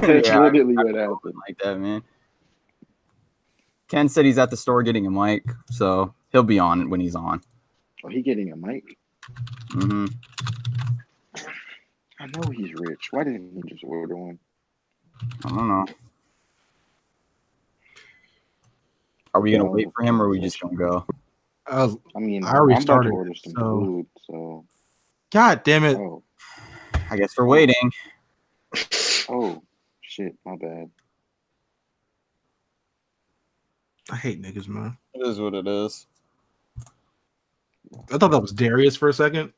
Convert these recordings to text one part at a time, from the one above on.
That's Yeah, literally I what feel happened. like that, man. Ken said he's at the store getting a mic, so he'll be on it when he's on. Oh, he getting a mic? Hmm. I know he's rich. Why didn't he just order one? I don't know. Are we gonna wait Yo, for him, or are we just gonna go? I was, I mean, I already I'm about to started. order some So, food, so God damn it! oh, I guess we're waiting. oh, shit, my bad. I hate niggas, man. It is what it is. I thought that was Darius for a second.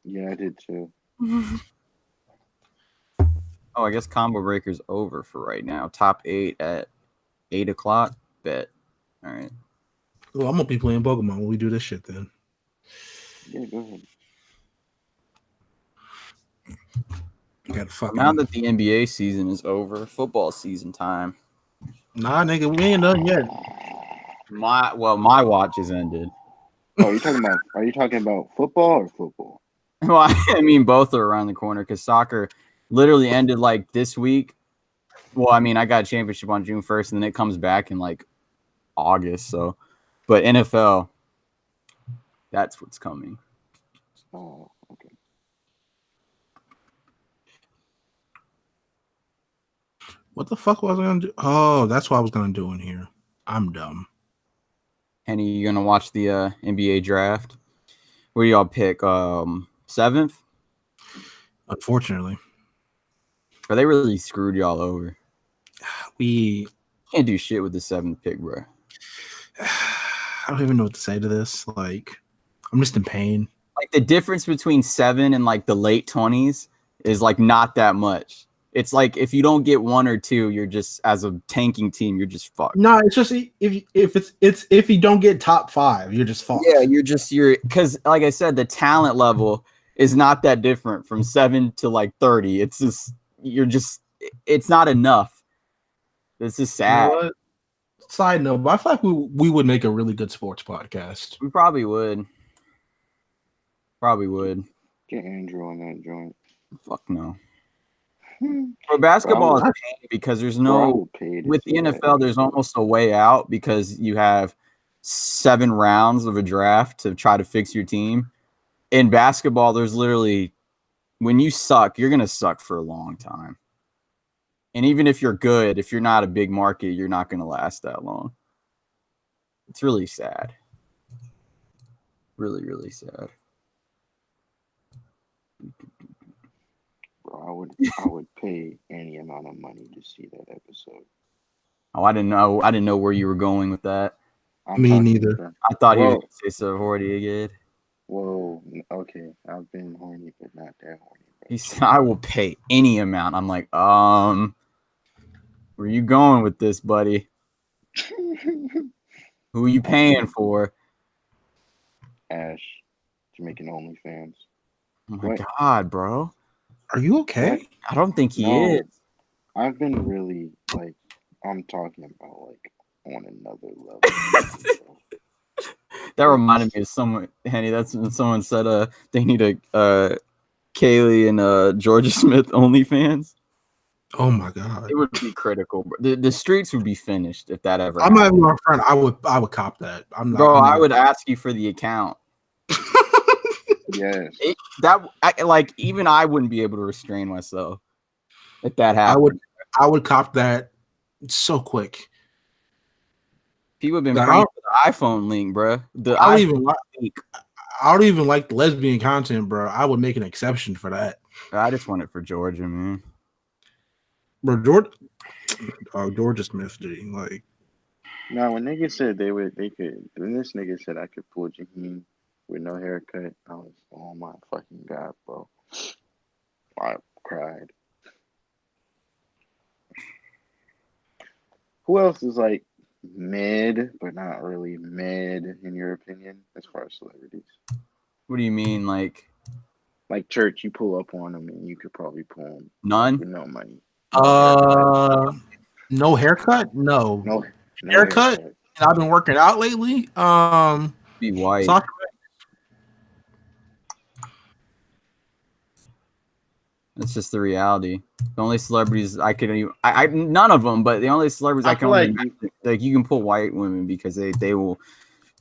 Yeah, I did too. Oh, I guess Combo Breaker's over for right now. Top 8 at 8 o'clock. Bet. All right. Well, I'm gonna be playing Pokemon when we do this shit. Then Yeah, go ahead. you got fucking. Now that the NBA season is over, football season time. Nah, nigga, we ain't done yet. My watch is ended. Oh, are you talking about football or football? Well, I mean, both are around the corner because soccer literally ended like this week. Well, I mean, I got a championship on June 1st, and then it comes back in like August. So, but NFL, that's what's coming. Oh, okay. What the fuck was I gonna do? Oh, that's what I was gonna do in here. I'm dumb. Henny, you gonna watch the NBA draft? Where do y'all pick? 7th? Unfortunately, Or they really screwed y'all over? we. Can't do shit with the 7th pick, bro. I don't even know what to say to this. Like, I'm just in pain. Like the difference between 7 and like the late 20s is like not that much. It's like if you don't get 1 or 2, you're just as a tanking team, you're just fucked. No, it's just if you don't get top 5, you're just fucked. Yeah, you're because like I said, the talent level is not that different from 7 to like 30. It's just it's not enough. This is You know sad. what? Side note, but I feel like we would make a really good sports podcast. We probably would. Probably would. Get Andrew on that joint. Fuck no. For basketball, Bro, it's pain because there's bro, I no would pay to with see the that NFL. There's episode. almost a way out because you have 7 rounds of a draft to try to fix your team. In basketball, there's literally when you suck, you're gonna suck for a long time. And even if you're good, if you're not a big market, you're not gonna last that long. It's really sad. Really, really sad. Bro, I would pay any amount of money to see that episode. Oh, I didn't know where you were going with that. I'm Me talking neither. about- I thought he was Whoa, gonna say so horny again. whoa, okay. I've been horny, but not that horny. He said, I will pay any amount. I'm like, where you going with this, buddy? Who are you paying for? Ash, Jamaican OnlyFans. Oh my What? God, bro. Are you okay? What? I don't think he No, is. I've been really like, I'm talking about like on another level. That reminded me of someone, Henny. That's when someone said they need a Kaylee and Georgia Smith OnlyFans. Oh my god. It would be critical. The streets would be finished if that ever I'm not happened. even my friend. I would cop that. I'm not. Bro, I'm not. I would ask you for the account. Yes. Like even I wouldn't be able to restrain myself if that happened. I would cop that so quick. People have been Like, praying for the iPhone link, bro. I don't even like the lesbian content, bro. I would make an exception for that. I just want it for Georgia, man. Bro, Georgia Smith, G. Like, Now, when niggas said when this nigga said I could pull Jaheim with no haircut, I was, oh my fucking god, bro. I cried. Who else is like mid, but not really mid in your opinion, as far as celebrities? What do you mean, like Church, you pull up on them and you could probably pull them none? with no money. no haircut, no No haircut. And I've been working out lately. Be white. Soccer. It's just the reality. The only celebrities I could even, I none of them, but the only celebrities I can feel only like imagine, like you can pull white women because they will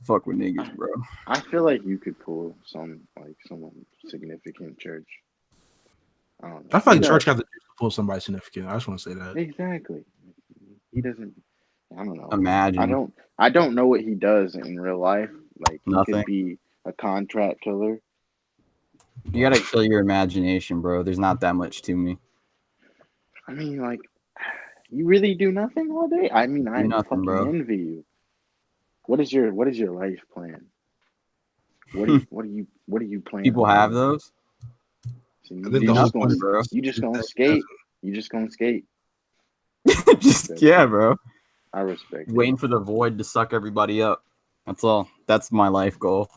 fuck with niggas, bro. I feel like you could pull someone significant church. I don't know. I feel like You Church got- got the juice to pull somebody significant. I just want to say that. exactly. He doesn't. I don't know. Imagine. I don't know what he does in real life. Like he Nothing. could be a contract killer. You gotta kill your imagination, bro. There's not that much to me. I mean, like, you really do nothing all day. I mean, I Nothing, fucking bro. envy you. What is your life plan? What do you plan? People have those. So I think the whole point, bro. You just gonna skate. You just gonna skate. Just yeah, bro. I respect it. Waiting for the void to suck everybody up. That's all. That's my life goal.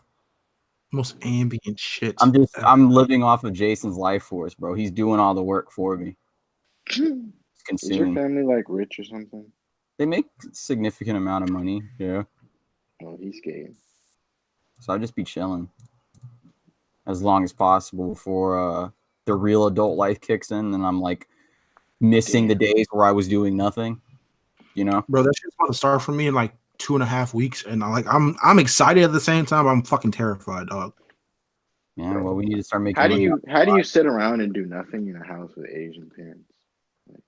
most ambient shit. I'm living off of Jason's life force, bro. He's doing all the work for me. Is your Consume. family like rich or something? They make significant amount of money, yeah. Oh, he's skating. So I'll just be chilling as long as possible before the real adult life kicks in, and I'm like missing the days where I was doing nothing. You know, bro, that shit's about to start for me in like 2.5 weeks, and I'm excited at the same time. I'm fucking terrified, dog. Yeah, well, we need to start making. How do money. you sit around and do nothing in a house with Asian parents? Like,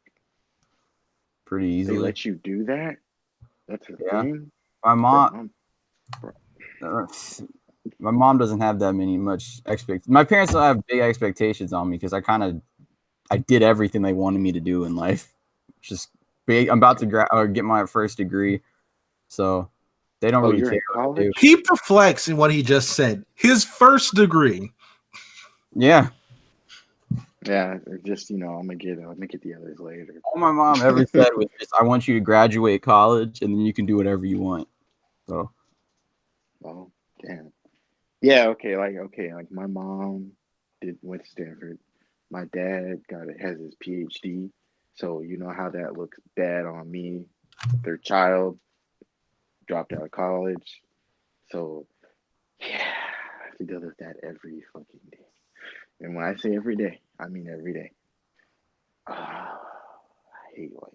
pretty they easily? let you do that? That's a thing. My mom. My mom doesn't have that much expect. My parents don't have big expectations on me because I did everything they wanted me to do in life. Just big. I'm about to get my first degree, so they don't really you're care. in college? Keep the flex in what he just said. His first degree. Yeah. Yeah, just I'm gonna get the others later. All my mom ever said was just, "I want you to graduate college, and then you can do whatever you want." So. Oh, damn. Yeah, okay, like my mom went to Stanford. My dad has his PhD, so you know how that looks bad on me. Their child dropped out of college, so yeah, I have to deal with that every fucking day. And when I say every day, I mean every day. I hate life.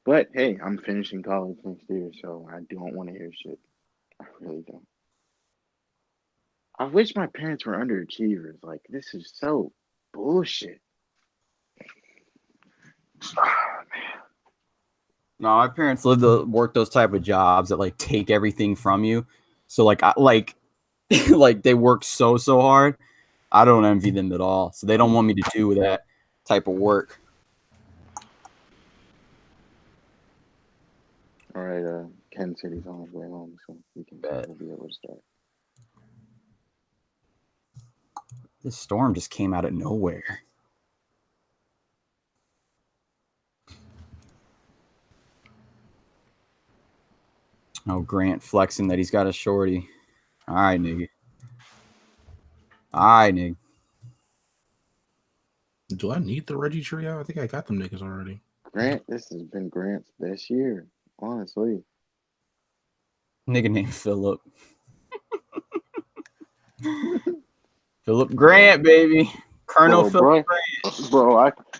But hey, I'm finishing college next year, so I don't want to hear shit. I really don't. I wish my parents were underachievers. Like, this is so bullshit. Oh, man. No, my parents lived to work those type of jobs that like take everything from you. So like like they work so hard. I don't envy them at all. So they don't want me to do that type of work. All right, Ken said he's on his way home, so we'll be able to start. This storm just came out of nowhere. Oh, Grant flexing that he's got a shorty. All right, nigga. All right, nigga. Do I need the Reggie trio? I think I got them niggas already. Grant, this has been Grant's best year, honestly. Nigga named Philip. Philip Grant, baby. Colonel Philip Grant.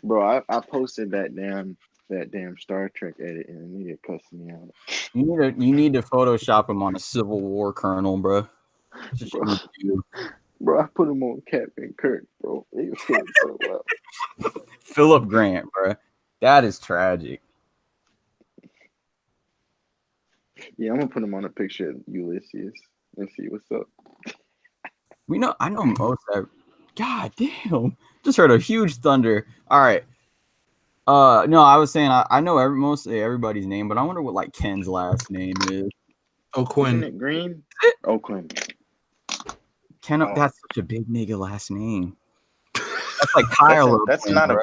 Bro, I posted that damn Star Trek edit and the nigga cussed me out. You need to Photoshop him on a Civil War colonel, bro. Bro, I put him on Captain Kirk, bro. He was doing so well. Philip Grant, bro. That is tragic. Yeah, I'm gonna put him on a picture of Ulysses and see what's up. I know most of. God damn! Just heard a huge thunder. All right. No, I was saying I know mostly everybody's name, but I wonder what like Ken's last name is. O'Quinn. Isn't it Green? O'Quinn. Ken, that's such a big nigga last name. That's like Kyle. That's not a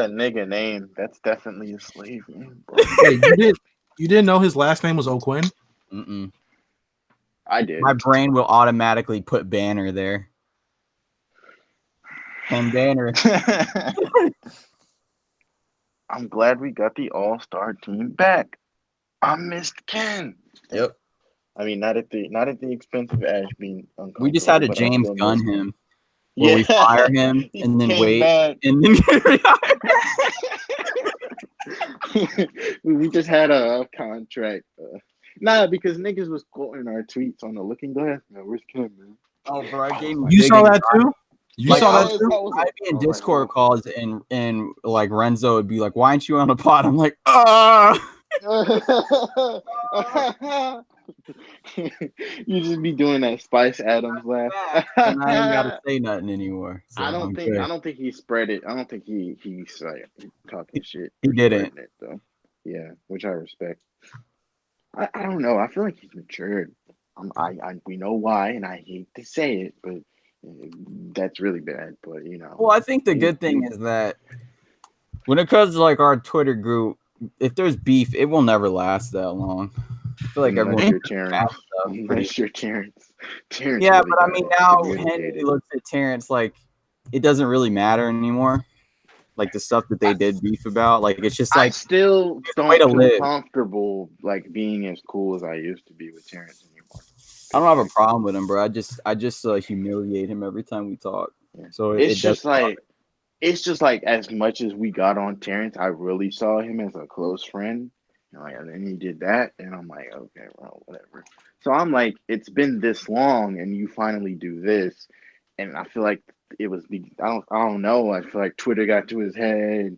nigga name. That's definitely a slave name, bro. Hey, you didn't know his last name was O'Quinn? Mm-mm. I did. My brain will automatically put Banner there. Ken Banner. I'm glad we got the all-star team back. I missed Ken. Yep. I mean, not at the expense of Ash being uncomfortable. We just had to James Gunn him. where we fire him He and then came wait back. and then get rehired. We just had a contract. Nah, because niggas was quoting our tweets on the Looking Glass. Man, where's Kim, man? Oh, bro, I gave him You big saw that anxiety. too? You Like, saw I that was- too? I'd be in Oh, Discord like, calls and like Renzo would be like, "Why aren't you on the pod?" I'm like, "Ah." You just be doing that Spice Adams laugh. And I ain't gotta say nothing anymore. So I I'm don't think good. he spread it. I don't think he's like talking shit. He or didn't. spreading it though. Yeah, which I respect. I don't know. I feel like he's matured. We know why, and I hate to say it, but that's really bad. But you know, Well, I think the good thing is that when it comes to like our Twitter group, if there's beef, it will never last that long. I feel like unless everyone you're Terrence, stuff, unless you're Terrence. Terrence yeah, really but I got mean now Henry communicated. looks at Terrence like it doesn't really matter anymore. Like the stuff that they did beef about, like it's just I like still don't way to feel live. comfortable like being as cool as I used to be with Terrence anymore. I don't have a problem with him, bro. I just humiliate him every time we talk. Yeah. So It's just like as much as we got on Terrence, I really saw him as a close friend. And then he did that, and I'm like, okay, well, whatever. So I'm like, it's been this long, and you finally do this, and I feel like it was I don't know. I feel like Twitter got to his head.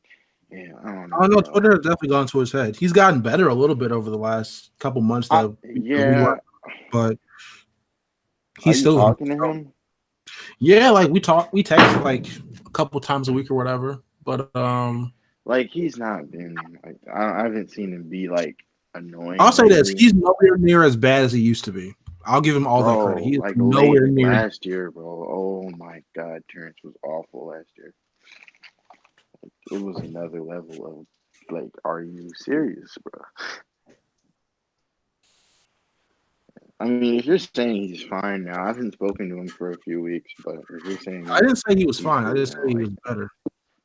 Yeah, I don't know. Oh no, bro. Twitter has definitely gone to his head. He's gotten better a little bit over the last couple months. Yeah. But Are he's you still talking to him? Yeah, like we text like a couple times a week or whatever. But Like he's not been like I haven't seen him be like annoying. I'll say this: lately. he's nowhere near as bad as he used to be. I'll give him all that credit. He's Like nowhere late near. last year, bro. Oh my God, Terrence was awful last year. It was another level of like, are you serious, bro? I mean, if you're saying he's fine now, I haven't spoken to him for a few weeks, but if you're saying I didn't say he was he's fine. I cool just said now, he like, was better.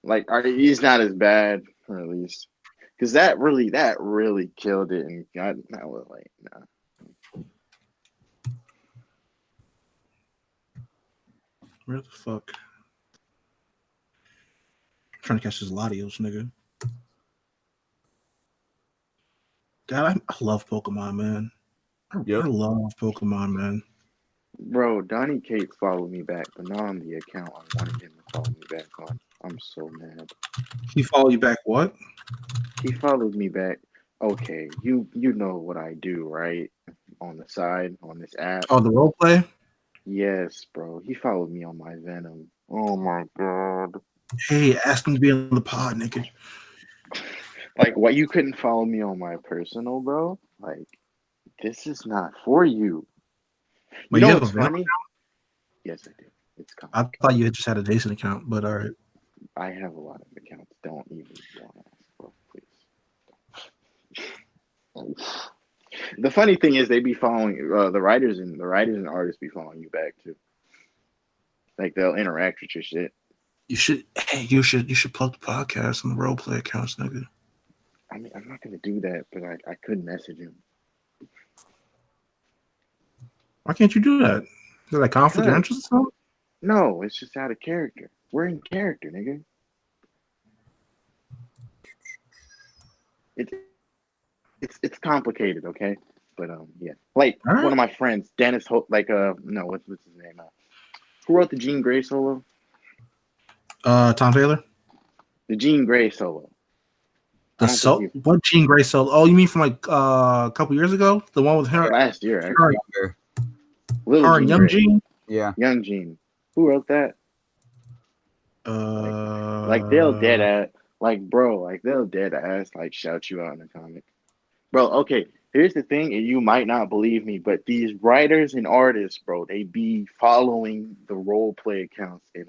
like he's not as bad, or at least, because that really killed it, and God, that was like, nah. Where the fuck? I'm trying to catch this Latios, nigga. God, I love Pokemon, man. I love Pokemon, man. Bro, Donnie Cates followed me back, but not on the account I wanted him to follow me back on. I'm so mad. He followed you back what? He followed me back. Okay, you know what I do, right? On the side, on this app. Oh, the role play? Yes, bro. He followed me on my Venom. Oh my God. Hey, ask him to be on the pod, nigga. Like, what? You couldn't follow me on my personal, bro? Like, this is not for you. But You know have what's a Venom funny? account? Yes, I do. It's coming. I thought you just had a Jason account, but all right. I have a lot of accounts. Don't even want to ask, bro. Please. The funny thing is, they be following the writers and artists be following you back too. Like they'll interact with your shit. You should plug the podcast on the role play accounts, nigga. I mean, I'm not gonna do that, but I could message him. Why can't you do that? Is that like conflict of interest or something? No, it's just out of character. We're in character, nigga. It's complicated, okay? But yeah. Like one of my friends, Dennis Hope, like no, what's his name? Who wrote the Jean Grey solo? Tom Taylor. The Jean Grey solo. What Jean Grey solo? Oh, you mean from like a couple years ago? The one with her last year, actually. Her and Young Jean. Yeah, Young Jean. Who wrote that? Like they'll dead ass, like bro, like they'll dead ass like shout you out in the comic, bro. Okay, here's the thing, and you might not believe me, but these writers and artists, bro, they be following the role play accounts and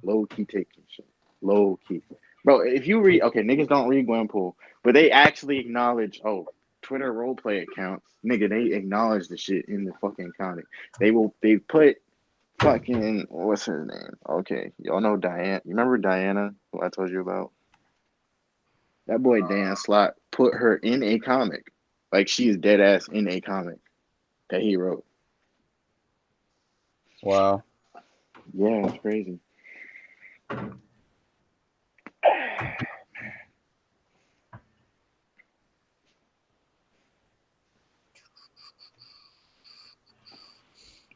low key taking shit, low key, bro. If you read, okay, niggas don't read Gwenpool, but they actually acknowledge, Twitter role play accounts, nigga, they acknowledge the shit in the fucking comic. They put. Fucking, what's her name? Okay, y'all know Diane. You remember Diana, who I told you about? That boy Dan Slott put her in a comic. Like, she is dead ass in a comic that he wrote. Wow. Yeah, it's crazy.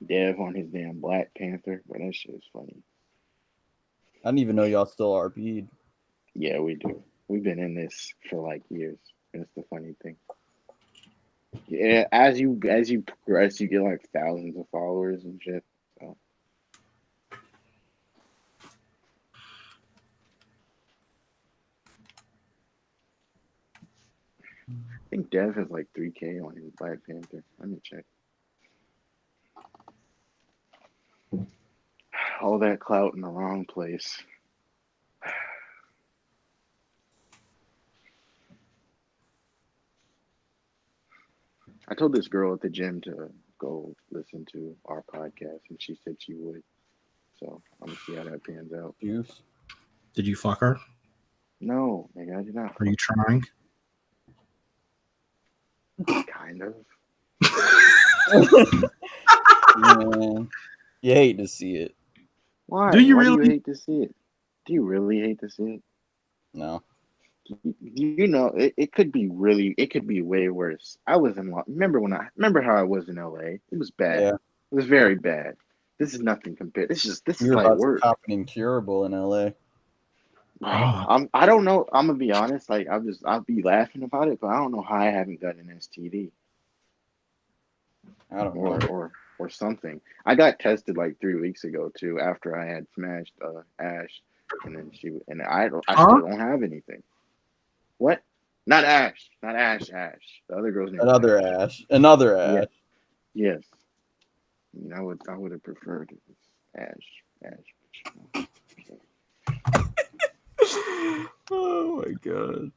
Dev on his damn Black Panther, but that shit is funny. I didn't even know y'all still RP'd. Yeah, we do. We've been in this for like years. That's the funny thing. Yeah, as you progress, you get like thousands of followers and shit. So I think Dev has like 3K on his Black Panther. Let me check. All that clout in the wrong place. I told this girl at the gym to go listen to our podcast, and she said she would. So I'm gonna see how that pans out. Juice. Did you fuck her? No, nigga, I did not. Are you trying? Kind of. Man, you hate to see it. Why? Do you Why do really? you hate to see it? Do you really hate to see it? No. You know, it could be really, it could be way worse. I was in, remember how I was in LA? It was bad. Yeah. It was very bad. This is nothing compared. This is We were like about to work. cop an incurable in LA. I don't know. I'm gonna be honest. Like I'll be laughing about it, but I don't know how I haven't got an STD I don't know. or something. I got tested like 3 weeks ago too, after I had smashed Ash, and then I still don't have anything. What? Not Ash. Not Ash. Ash. The other girl's name was Another Ash. Ash. Another Yeah. Ash. Yes. I mean, I would have preferred it was Ash. Okay. Oh my god.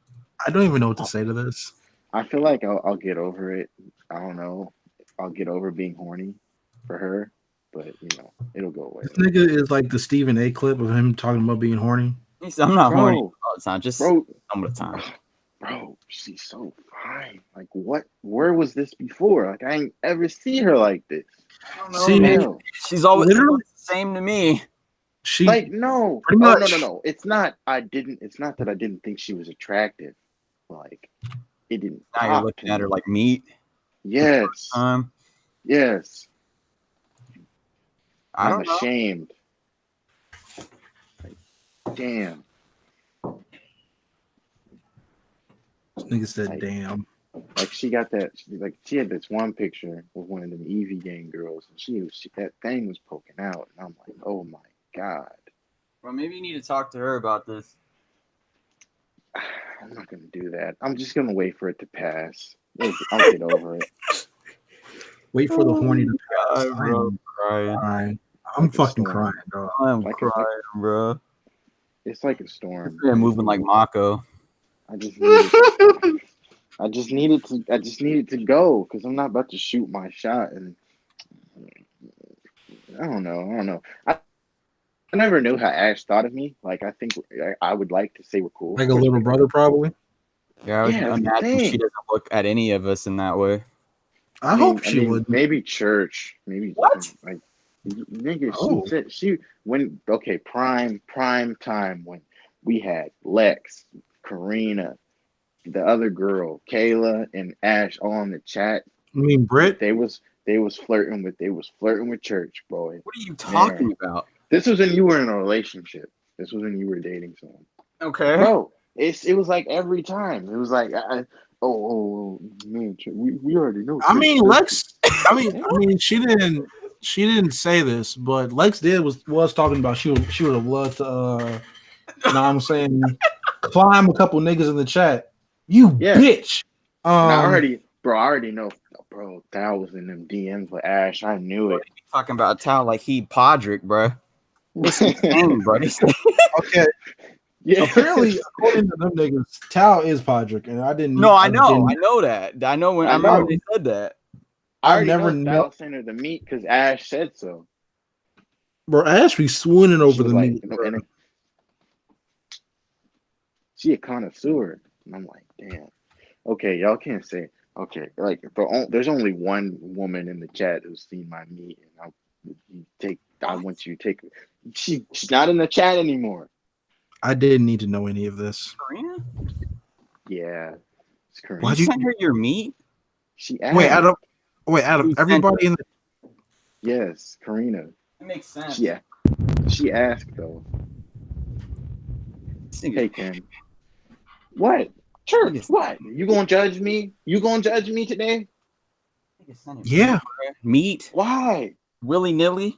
I don't even know what to say to this. I feel like I'll get over it. I don't know. I'll get over being horny for her, but it'll go away. This nigga is like the Stephen A. clip of him talking about being horny. I'm not horny Bro, all the time, just bro, some of the time. bro, she's so fine. Like, what? Where was this before? Like, I ain't ever see her like this. See, Hell. She's always literally- the same to me. She Like, no. pretty Oh, much. no. It's not. It's not that I didn't think she was attractive. Like, it didn't. Now you're pop looking to at her me. like meat. Yes. Yes. I I'm don't know. ashamed. Like, damn. This nigga said, Like, "Damn." Like she got that. She had this one picture with one of them Evie gang girls, and she that thing was poking out, and I'm like, oh my god. Well, maybe you need to talk to her about this. I'm not gonna do that. I'm just gonna wait for it to pass. I'll get over it. Wait for the horny to pass. God, bro, I'm crying. crying. I'm Like a fucking storm. crying, dog. I'm Like crying, bro. It's like a storm. Yeah, moving like Mako. I just needed. I just needed to go because I'm not about to shoot my shot, and I don't know. I never knew how Ash thought of me. Like, I think I would like to say we're cool. Like a little brother, probably. Yeah, I would Yeah, that's the imagine she thing. doesn't look at any of us in that way. I hope she would. Maybe church. Maybe What? like nigga. Oh. She said prime time when we had Lex, Karina, the other girl, Kayla, and Ash all in the chat. I mean, Britt. They was flirting with church, boy. What are you talking about? This was when you were in a relationship. This was when you were dating someone. Okay. Bro, it was like every time. It was like, man, we already know. I mean, Lex. I mean, she didn't say this, but Lex was talking about she would have loved to. I'm saying, climb a couple niggas in the chat. You bitch. I already know. Bro, Thao was in them DMs with Ash. I knew it. Talking about Tao like he Podrick, bro. It's insane, bro. Okay. Yeah. Apparently, according to them niggas, Tao is Podrick, and I didn't. No, I know that. I know when I remember they said that. I already never know Thao sent her the meat because Ash said so. Bro, Ash be swooning over the like, meat. She a connoisseur. And I'm like, damn. Okay, y'all can't say. Okay, like there's only one woman in the chat who's seen my meat, and I want you to take. She's not in the chat anymore. I didn't need to know any of this. Karina? Yeah, it's You Karina. sent her your meat? She asked. Wait, out of Who sent everybody in the Yes, Karina. That makes sense. Yeah, she asked though. Hey Kim, what? Church? What? You gonna judge me? You gonna judge me today? Yeah. Meat? Why? Willy nilly?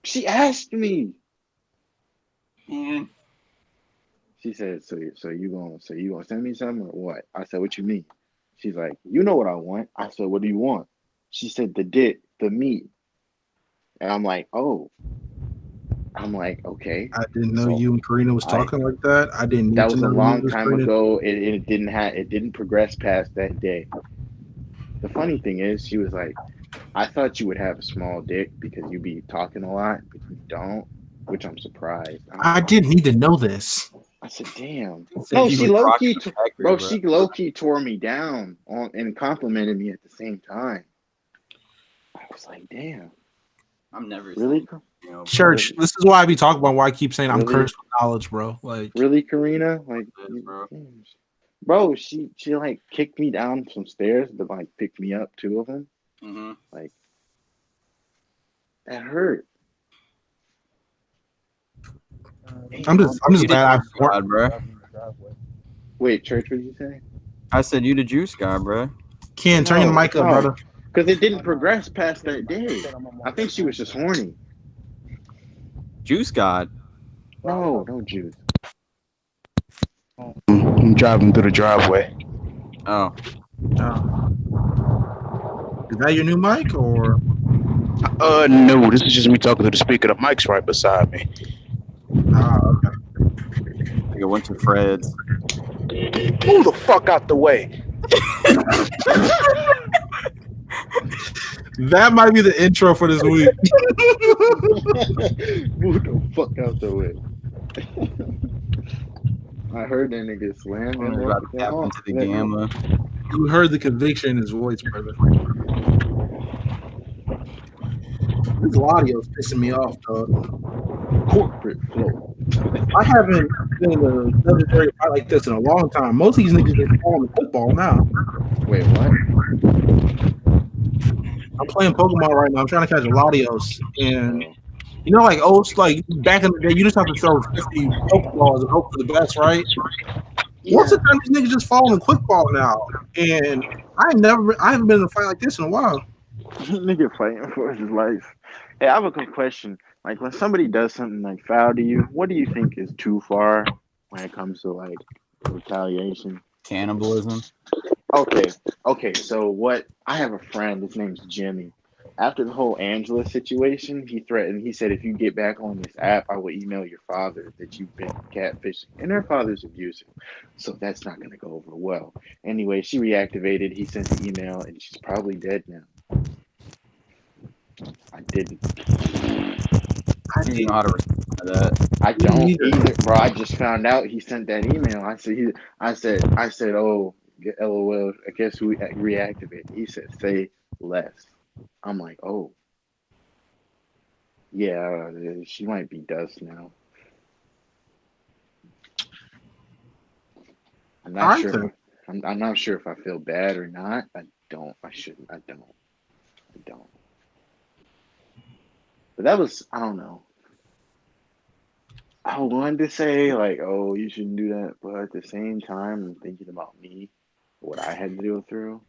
She asked me. Man. She said, so you gonna send me something or what? I said, what you mean? She's like, you know what I want. I said, what do you want? She said, the meat. And I'm like, oh. I'm like, okay. I didn't know So you and Karina was talking like that. I didn't need that to was a know long time Karina. ago. It didn't progress past that day. The funny thing is, she was like, I thought you would have a small dick because you be talking a lot, but you don't, which I'm surprised. I didn't need to know this. I said, damn. Said No, you she would low rock key, the pecker, bro. She low key tore me down and complimented me at the same time. I was like, damn. I'm never Really, Church. This is why I be talking about why I keep saying I'm Really? cursed with knowledge, bro. Like, really, Karina? Like, bro. bro, she like kicked me down some stairs, but like picked me up, two of them. Mm-hmm. Like, that hurt. I'm just glad bro. Wait, church, what did you say? I said you the juice guy, bro. Ken, turn your mic up, brother. Because it didn't progress past that day. I think she was just horny. Juice God. No juice. I'm driving through the driveway. Oh. Is that your new mic or? No, this is just me talking to the speaker. The mic's right beside me. Okay. Like a winter Fred's. Move the fuck out the way. That might be the intro for this week. Move the fuck out the way. I heard that nigga slam and About to tap into the gamma. You heard the conviction in his voice, brother. This audio's pissing me off, dog. Corporate flow. I haven't been in a legendary fight like this in a long time. Most of these niggas are calling football now. Wait, what? I'm playing Pokemon right now. I'm trying to catch Latios, and you know, like back in the day, you just have to throw 50 Pokeballs and hope for the best, right? Yeah. What's the time these niggas just following quick ball now? And I haven't been in a fight like this in a while. Nigga fighting for his life. Hey, I have a quick question. Like, when somebody does something like foul to you, what do you think is too far when it comes to like retaliation? Cannibalism. Okay. So what? I have a friend. His name's Jimmy. After the whole Angela situation, he threatened. He said, if you get back on this app, I will email your father that you've been catfishing. And her father's abusive. So that's not going to go over well. Anyway, she reactivated. He sent the email, and she's probably dead now. I didn't know how to respond to that. I don't either, bro. I just found out he sent that email. I said, oh, LOL. I guess we reactivated. He said, say less. I'm like, oh, yeah, she might be dust now. I'm not sure. I'm not sure if I feel bad or not. I don't. I shouldn't. I don't. But that was, I don't know. I wanted to say like, oh, you shouldn't do that, but at the same time, I'm thinking about me, what I had to go through,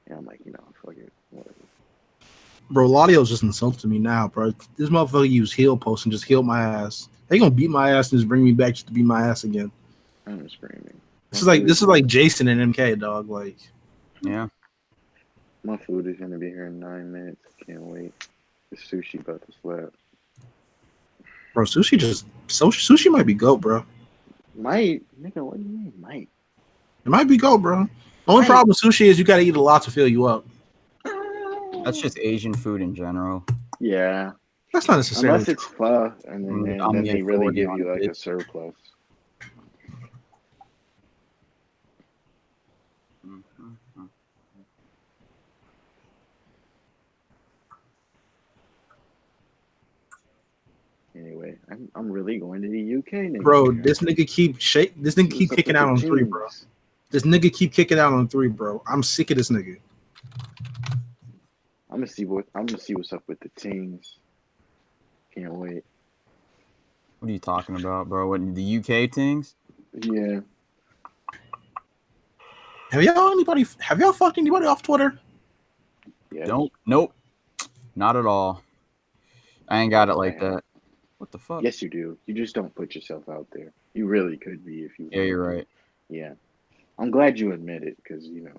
and I'm like, fuck it, whatever. Bro, Ladio's just insulting me now, bro. This motherfucker used heel post and just healed my ass. They gonna beat my ass and just bring me back just to beat my ass again. I'm screaming. This is like Jason and MK, dog. Like, yeah. My food is gonna be here in 9 minutes. Can't wait. The sushi about to slap. Bro, sushi might be GOAT, bro. Might, nigga, what do you mean, might? It might be GOAT, bro. The only problem with sushi is you gotta eat a lot to fill you up. That's just Asian food in general. Yeah. That's not necessarily unless it's pho, and then they really give you like a surplus. I'm really going to the UK next Bro, year. this nigga keep kicking out on 3, bro. This nigga keep kicking out on 3, bro. I'm sick of this nigga. I'm gonna see what's up with the Tings. Can't wait. What are you talking about, bro? What, the UK things? Yeah. Have y'all fucked anybody off Twitter? Yeah. Nope. Not at all. I ain't got it like that. What the fuck? Yes, you do. You just don't put yourself out there. You really could be if you. Yeah, you're right. Yeah. I'm glad you admit it because you're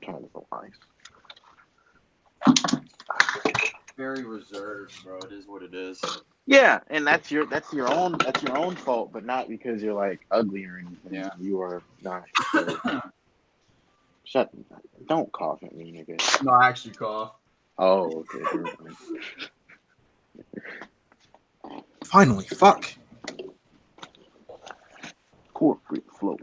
telling the lies. Very reserved, bro. It is what it is. Yeah, and that's your own fault, but not because you're like ugly or anything. Yeah. You are not. Don't cough at me, nigga. No, I actually cough. Oh, okay. Never mind. Finally, fuck. Corporate flow.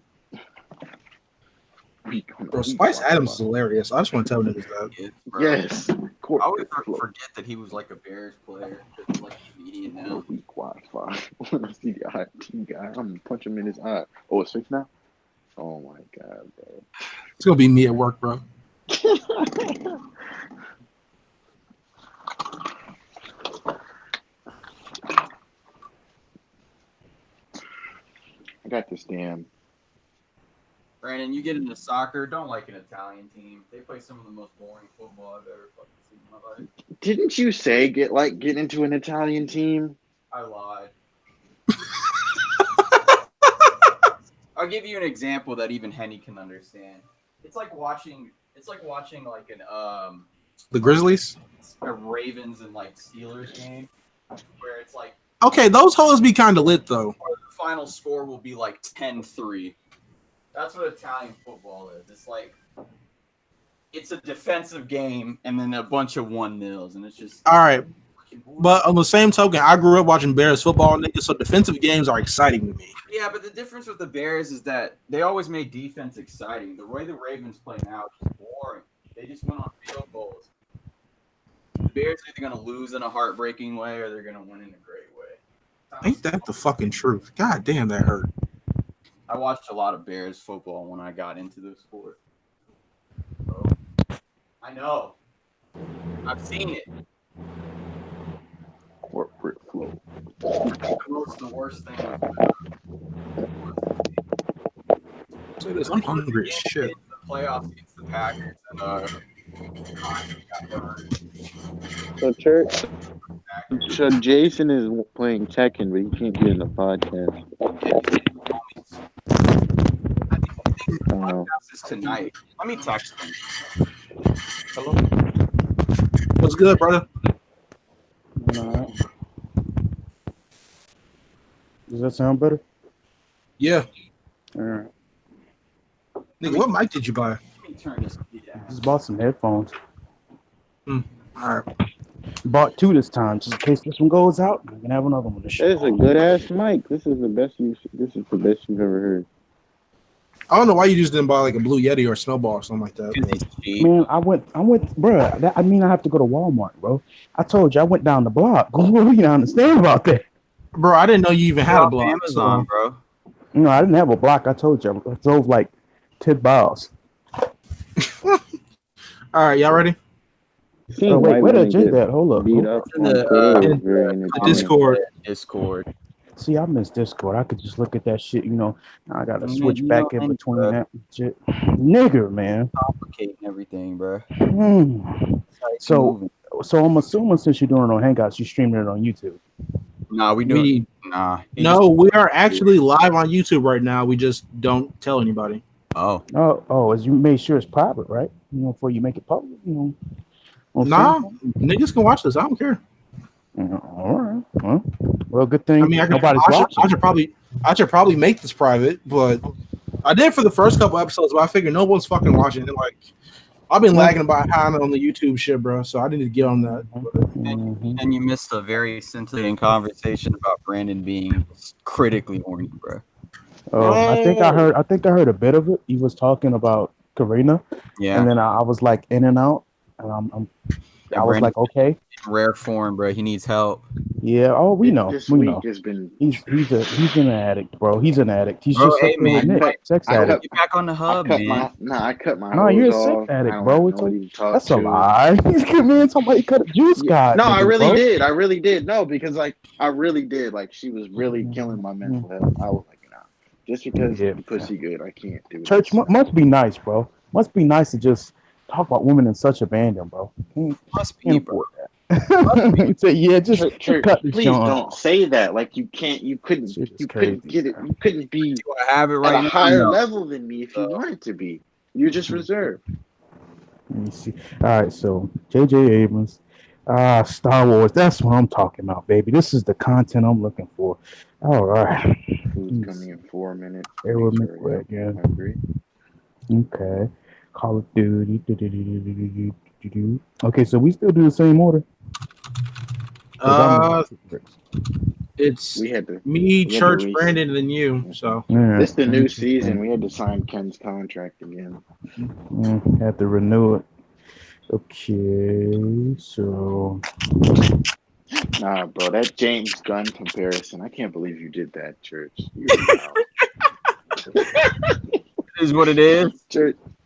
Bro, Spice Adams is hilarious. I just want to tell niggas that. Yeah, bro. Yes. I always Corporate flow. forget that he was like a Bears player. He's like a comedian now. Weak Wi-Fi. When I see the IT guy, I'm gonna punch him in his eye. Oh, it's fixed now? Oh my god, bro. It's gonna be me at work, bro. I got this damn. Brandon, you get into soccer, don't like an Italian team. They play some of the most boring football I've ever fucking seen in my life. Didn't you say get into an Italian team? I lied. I'll give you an example that even Henny can understand. It's like watching like an The Grizzlies? a Ravens and like Steelers game where it's like Okay, those hoes be kind of lit though. the final score will be like 10-3. That's what Italian football is. It's like it's a defensive game and then a bunch of 1-0s, and it's just All right, but on the same token, I grew up watching Bears football, nigga. So defensive games are exciting to me. yeah, but the difference with the Bears is that they always made defense exciting. The way the Ravens play now is just boring. They just went on field goals. The Bears are either going to lose in a heartbreaking way or they're going to win in a great way. Ain't that the fucking truth? God damn, that hurt. I watched a lot of Bears football when I got into the sport. So, I know. I've seen it. Corporate flow. The worst thing. Say this, I'm hungry as shit. The playoffs against the Packers and So Jason is playing Tekken, but he can't get in the podcast. podcast is tonight. Let me text him. Hello. What's good, brother? Alright. Does that sound better? Yeah. All right. Nigga, what mic did you buy? Let me turn this. Yeah. Just bought some headphones. All right. Bought 2 this time, just in case this one goes out. I can have another one to show. That is a good ass mic. This is the best you've ever heard. I don't know why you just didn't buy like a Blue Yeti or a Snowball or something like that. Man, I went, bruh. I mean, I have to go to Walmart, bro. I told you I went down the block. You don't understand about that. Bro, I didn't know you even had a block. Amazon, bro. No, I didn't have a block. I told you I drove like 10 miles. All right, y'all ready? Oh, wait, where did Jay at? Hold up. Beat up In on the, Twitter was in very The entertaining. Discord. See, I miss Discord. I could just look at that shit, Now I gotta switch back in between that shit. Nigger, man. Complicating everything, bro. So I'm assuming since you're doing it on Hangouts, you're streaming it on YouTube. Nah, we do. Nah. No, we are actually live on YouTube right now. We just don't tell anybody. Oh. Oh, as you made sure it's private, right? Before you make it public, on Nah, Facebook? niggas can watch this. I don't care. All right. Well, good thing I mean, nobody's watching. I should probably make this private, but I did for the first couple episodes. But I figured no one's fucking watching. And like, I've been lagging about how on the YouTube shit, bro. So I need to get on that. And you missed a very scintillating conversation about Brandon being critically horny, bro. Oh, I think I heard a bit of it. He was talking about Karina, Yeah. and then I was like in and out, and I was Brandon, like, okay. rare form, bro. He needs help. Yeah. Oh, we know. This We week know. has been. He's an addict, bro. He's an addict. He's Bro, just hey, up there with man, Nick, sex I addict. Get back on the hub, man. I cut my No, you're hose a sex off. I addict, don't bro. have It's nobody to talk that's a to. lie. He's good man. Somebody cut a juice guy. No, I niggas, really bro. did. I really did. No, because like I really did. Like she was really killing my mental health. I was like, nah, just because Yeah, you pussy good, I can't do Church this. must be nice, bro. Must be nice to just talk about women in such abandon, bro. Must be, Can't bro. afford that. Say, yeah, just Church, cut this please Sean don't off. say that. Like you can't, you couldn't Shit is get crazy, it. man. You couldn't be Do I have it at right a now? higher No. level than me if you wanted to be. You're just reserved. Let me see. All right, so J.J. Abrams, Star Wars. That's what I'm talking about, baby. This is the content I'm looking for. All right. Food's coming in 4 minutes. Errol Thanks, Ariel. McQuaid, yeah. I agree. Okay. Call of Duty. Okay, so we still do the same order. It's We had to. me, had to Church, reach. Brandon, and then you. So Yeah, This the new season. We had to sign Ken's contract again. Have to renew it. Okay, so Nah, bro, that James Gunn comparison. I can't believe you did that, Church. You're wild. It is what it is.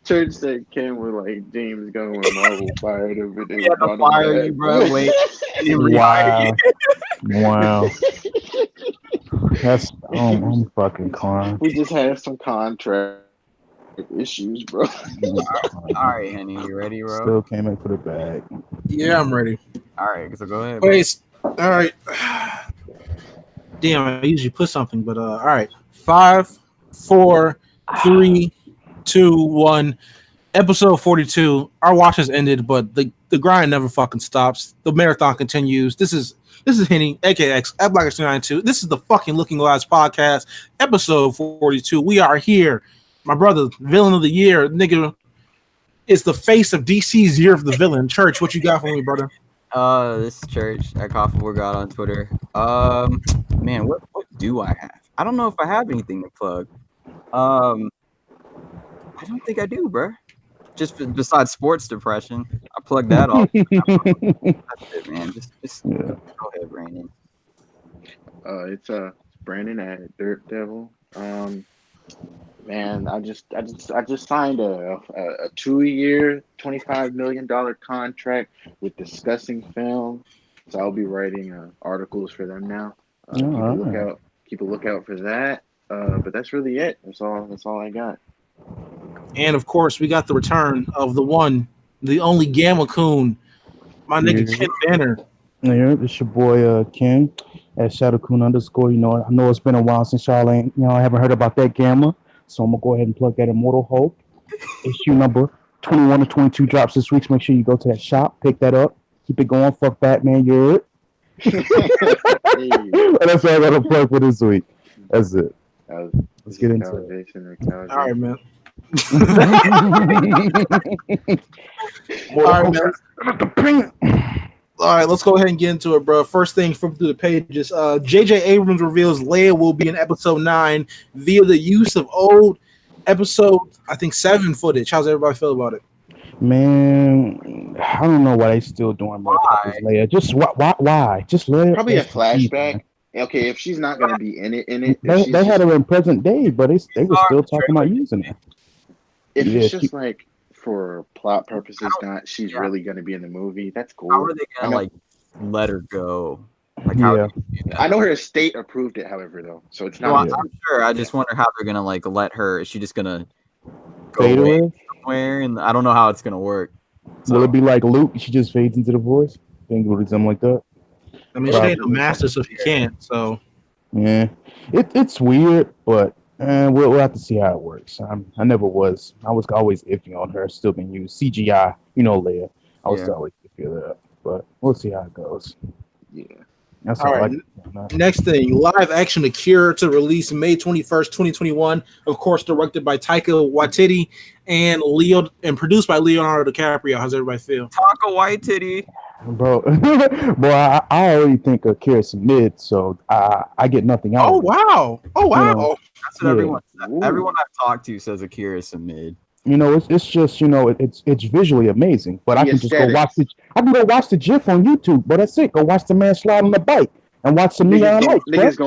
Church said Ken was like James Gunn when Marvel fired him. But they We had to brought him fire back. you, bro. Wait. And then rehire wow, you. wow. That's I'm fucking crying. We just had some contract issues, bro. All right, Henny, you ready, bro? Still came in for the bag. yeah, I'm ready. All right, so go ahead. Bro. Wait, all right. Damn, I usually put something, but all right. 5, 4, 3, 2, 1. Episode 42. Our watch has ended, but the grind never fucking stops. The marathon continues. This is Henny, AKX, at Blackers292. This is the fucking Looking Glass podcast, episode 42. We are here. My brother, villain of the year, nigga, is the face of DC's year of the villain. Church, what you got for me, brother? This is Church at Coffee God on Twitter. Man, what do I have? I don't know if I have anything to plug. I don't think I do, bro. Just besides sports depression, I plugged that off. That's it, man. Just Yeah. go ahead, Brandon. It's Brandon at Dirt Devil. Man, I just signed a 2-year, $25 million contract with Discussing Film, so I'll be writing articles for them now. Keep a lookout for that. But that's really it. That's all I got. And of course, we got the return of the one, the only Gamma Coon, my nigga Yeah. Ken Banner. Yeah, it's your boy Ken at ShadowCoon_. You know, I know it's been a while since y'all ain't, I haven't heard about that Gamma. So I'm gonna go ahead and plug that Immortal Hulk. Issue number 21 or 22 drops this week. So make sure you go to that shop, pick that up, keep it going. Fuck Batman, you're it. That's all I gotta plug for this week. That's it. Let's get into it. All right, man. All right, let's go ahead and get into it, bro. First thing from through the pages, J.J. Abrams reveals Leia will be in episode 9 via the use of old episode, I think 7 footage. How's everybody feel about it? Man, I don't know why they still doing Leia. Just why? Just Leia. Probably a flashback. Okay, if she's not gonna be in it. They had her in present day, but they were still talking about using her. If it's just like for plot purposes, she's really gonna be in the movie. That's cool. How are they gonna let her go? Like, I know her estate approved it, however, though, so it's not. Well, I'm sure. I just wonder how they're gonna let her. Is she just gonna go away somewhere? And I don't know how it's gonna work. So. Will it be like Luke? She just fades into the voice. Think it would be something like that. I mean, she ain't a master, so she can't. So yeah, it's weird, but we'll have to see how it works. I never was. I was always iffy on her still being used. CGI, Leia. I was always iffy of that, but we'll see how it goes. Yeah. That's all right. Next thing, live action Akira to release May 21st, 2021. Of course, directed by Taika Waititi and produced by Leonardo DiCaprio. How's everybody feel? Taika Waititi. Bro, I already think Akira's mid, so I get nothing out. Oh wow! Oh wow! That's what everyone I've talked to says Akira's a mid. You know, it's just it's visually amazing. But I The can just go watch aesthetics. I can go watch the GIF on YouTube. But that's it. Go watch the man slide on the bike and watch some neon lights, bro. Niggas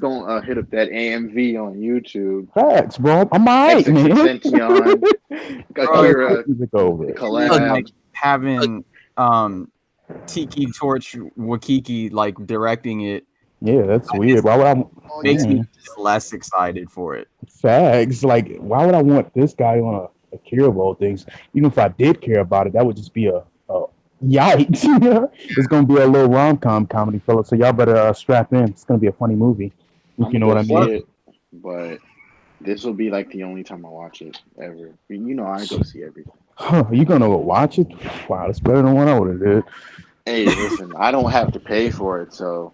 gonna hit up that AMV on YouTube. Facts, bro. I'm alright, man. Extension, Bro, Akira Music over. Like collab. having Tiki Torch Wakiki like directing it Yeah, that's weird. Why would I? makes me Man, just less excited for it. facts. Like, why would I want this guy on a Akira of all things? Even if I did care about it, that would just be a yikes. It's gonna be a little rom-com comedy, fellas. So y'all better strap in. It's gonna be a funny movie. If I'm you know gonna what I go see mean. it, but this will be like the only time I watch it ever. I go see everything. Huh, you gonna go watch it? Wow, that's better than what I would have did. Hey, listen, I don't have to pay for it, so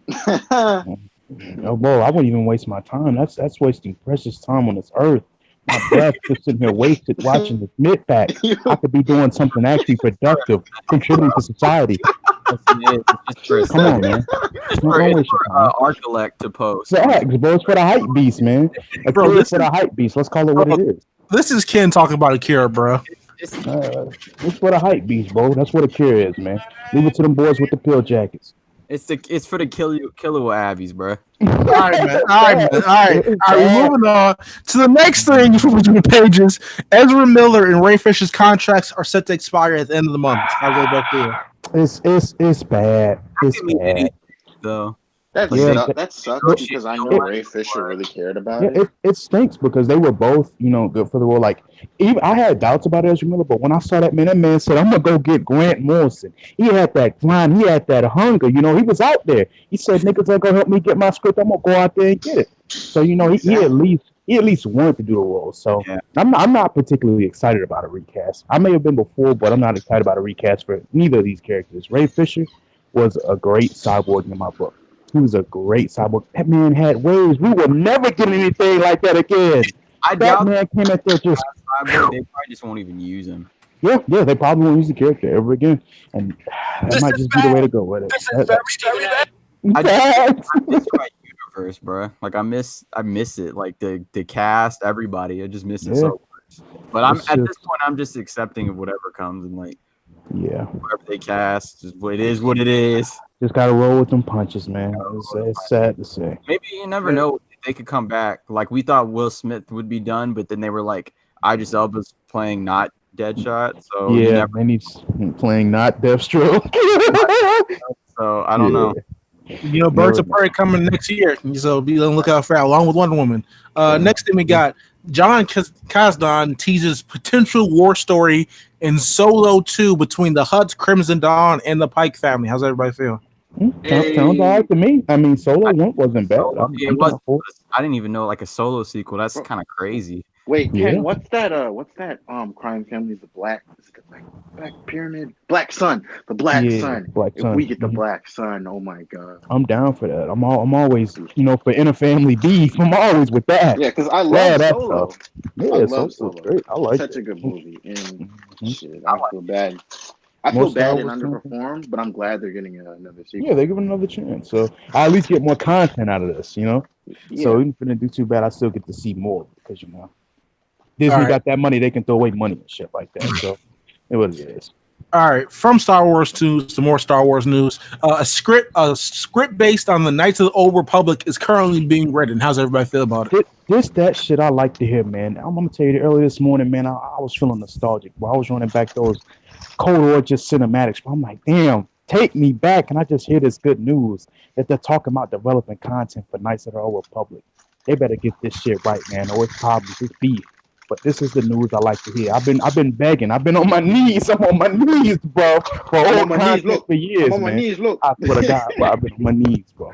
No, bro, I wouldn't even waste my time. That's wasting precious time on this earth. My breath just sitting here wasted watching this mid pack. I could be doing something actually productive, contributing to society. Just for a Come on, second. man. Just Don't for, it's waste your for time. Archilect to post. Facts, bro. It's for the hype beast, man. Bro, Akira this for the hype beast. Let's call it what it is. This is Ken talking about Akira, bro. It's, It's for the hype beast, bro. That's what Akira is, man. Leave it to them boys with the pill jackets. it's for the killer Abbeys, bro. All right, man. All right, man. All right. We're moving on to the next thing from between pages. Ezra Miller and Ray Fisher's contracts are set to expire at the end of the month. How's that feel? It's bad. It's Give me bad. anything, though. Yeah, that sucks but- because I know Ray Fisher really cared about Yeah, it. it stinks because they were both, good for the role. Like, even I had doubts about Ezra Miller, but when I saw that man said, "I'm gonna go get Grant Morrison." He had that grind, he had that hunger. He was out there. He said, "Niggas ain't gonna help me get my script. I'm gonna go out there and get it." So he at least wanted to do the role. So Yeah. I'm not particularly excited about a recast. I may have been before, but I'm not excited about a recast for neither of these characters. Ray Fisher was a great cyborg in my book. He was a great cyborg. That man had waves. We will never get anything like that again. I That doubt man came out there just they probably just won't even use him. yeah. They probably won't use the character ever again, and that might just be the way to go with it. I miss my universe, bro. Like I miss it. Like the cast, everybody. I just miss it Yeah. so much. But It's at just- this point, I'm just accepting of whatever comes and like Yeah, whatever they cast. It is what it is. just gotta roll with them punches, man. It's sad to say. Maybe you never know. They could come back. Like we thought Will Smith would be done, but then they were like, Idris Elba's playing not Deadshot. So you Yeah, never, and he's playing not Deathstroke. so I don't know. Birds of Prey coming next year, so be on the lookout for that, along with Wonder Woman. Next thing we got John Kasdan teases potential war story in Solo 2 between the Hutts, Crimson Dawn, and the Pike family. How's everybody feel? Sounds all right to me. I mean, Solo 1 wasn't bad. It was. I didn't even know like a solo sequel. That's kind of crazy. Wait, Yeah. Ken, what's that crime family? The Black Pyramid? Black Sun. The Black Sun. Black If Sun. we get the Mhm. Black Sun, oh my god. I'm down for that. I'm always, for interfamily beef. I'm always with that. Yeah, because I Yeah, love that's Solo. tough. Yeah, I love Solo's Solo. great. I like Such it. a good movie. And Mhm. shit, I feel bad. I More feel bad Star it Wars underperformed, but I'm glad they're getting another sequel. Yeah, they're giving another chance. So I at least get more content out of this, Yeah. So even if they didn't do too bad, I still get to see more because Disney All right. got that money, they can throw away money and shit like that. So it what it is. All right, from Star Wars to some more Star Wars news. A script based on the Knights of the Old Republic is currently being written. How's everybody feel about it? That shit I like to hear, man. I'm gonna tell you earlier this morning, man. I was feeling nostalgic. I was running back those Cold War just cinematics. I'm like, damn, take me back. And I just hear this good news that they're talking about developing content for Knights of the Old Republic. They better get this shit right, man, or it's problems, it's beef. But this is the news I like to hear. I've been begging. I've been on my knees. I'm on my knees, bro, for I'm old on my knees, content look. for years, I'm on my man. knees, look. I swear to God, bro, I've been on my knees, bro.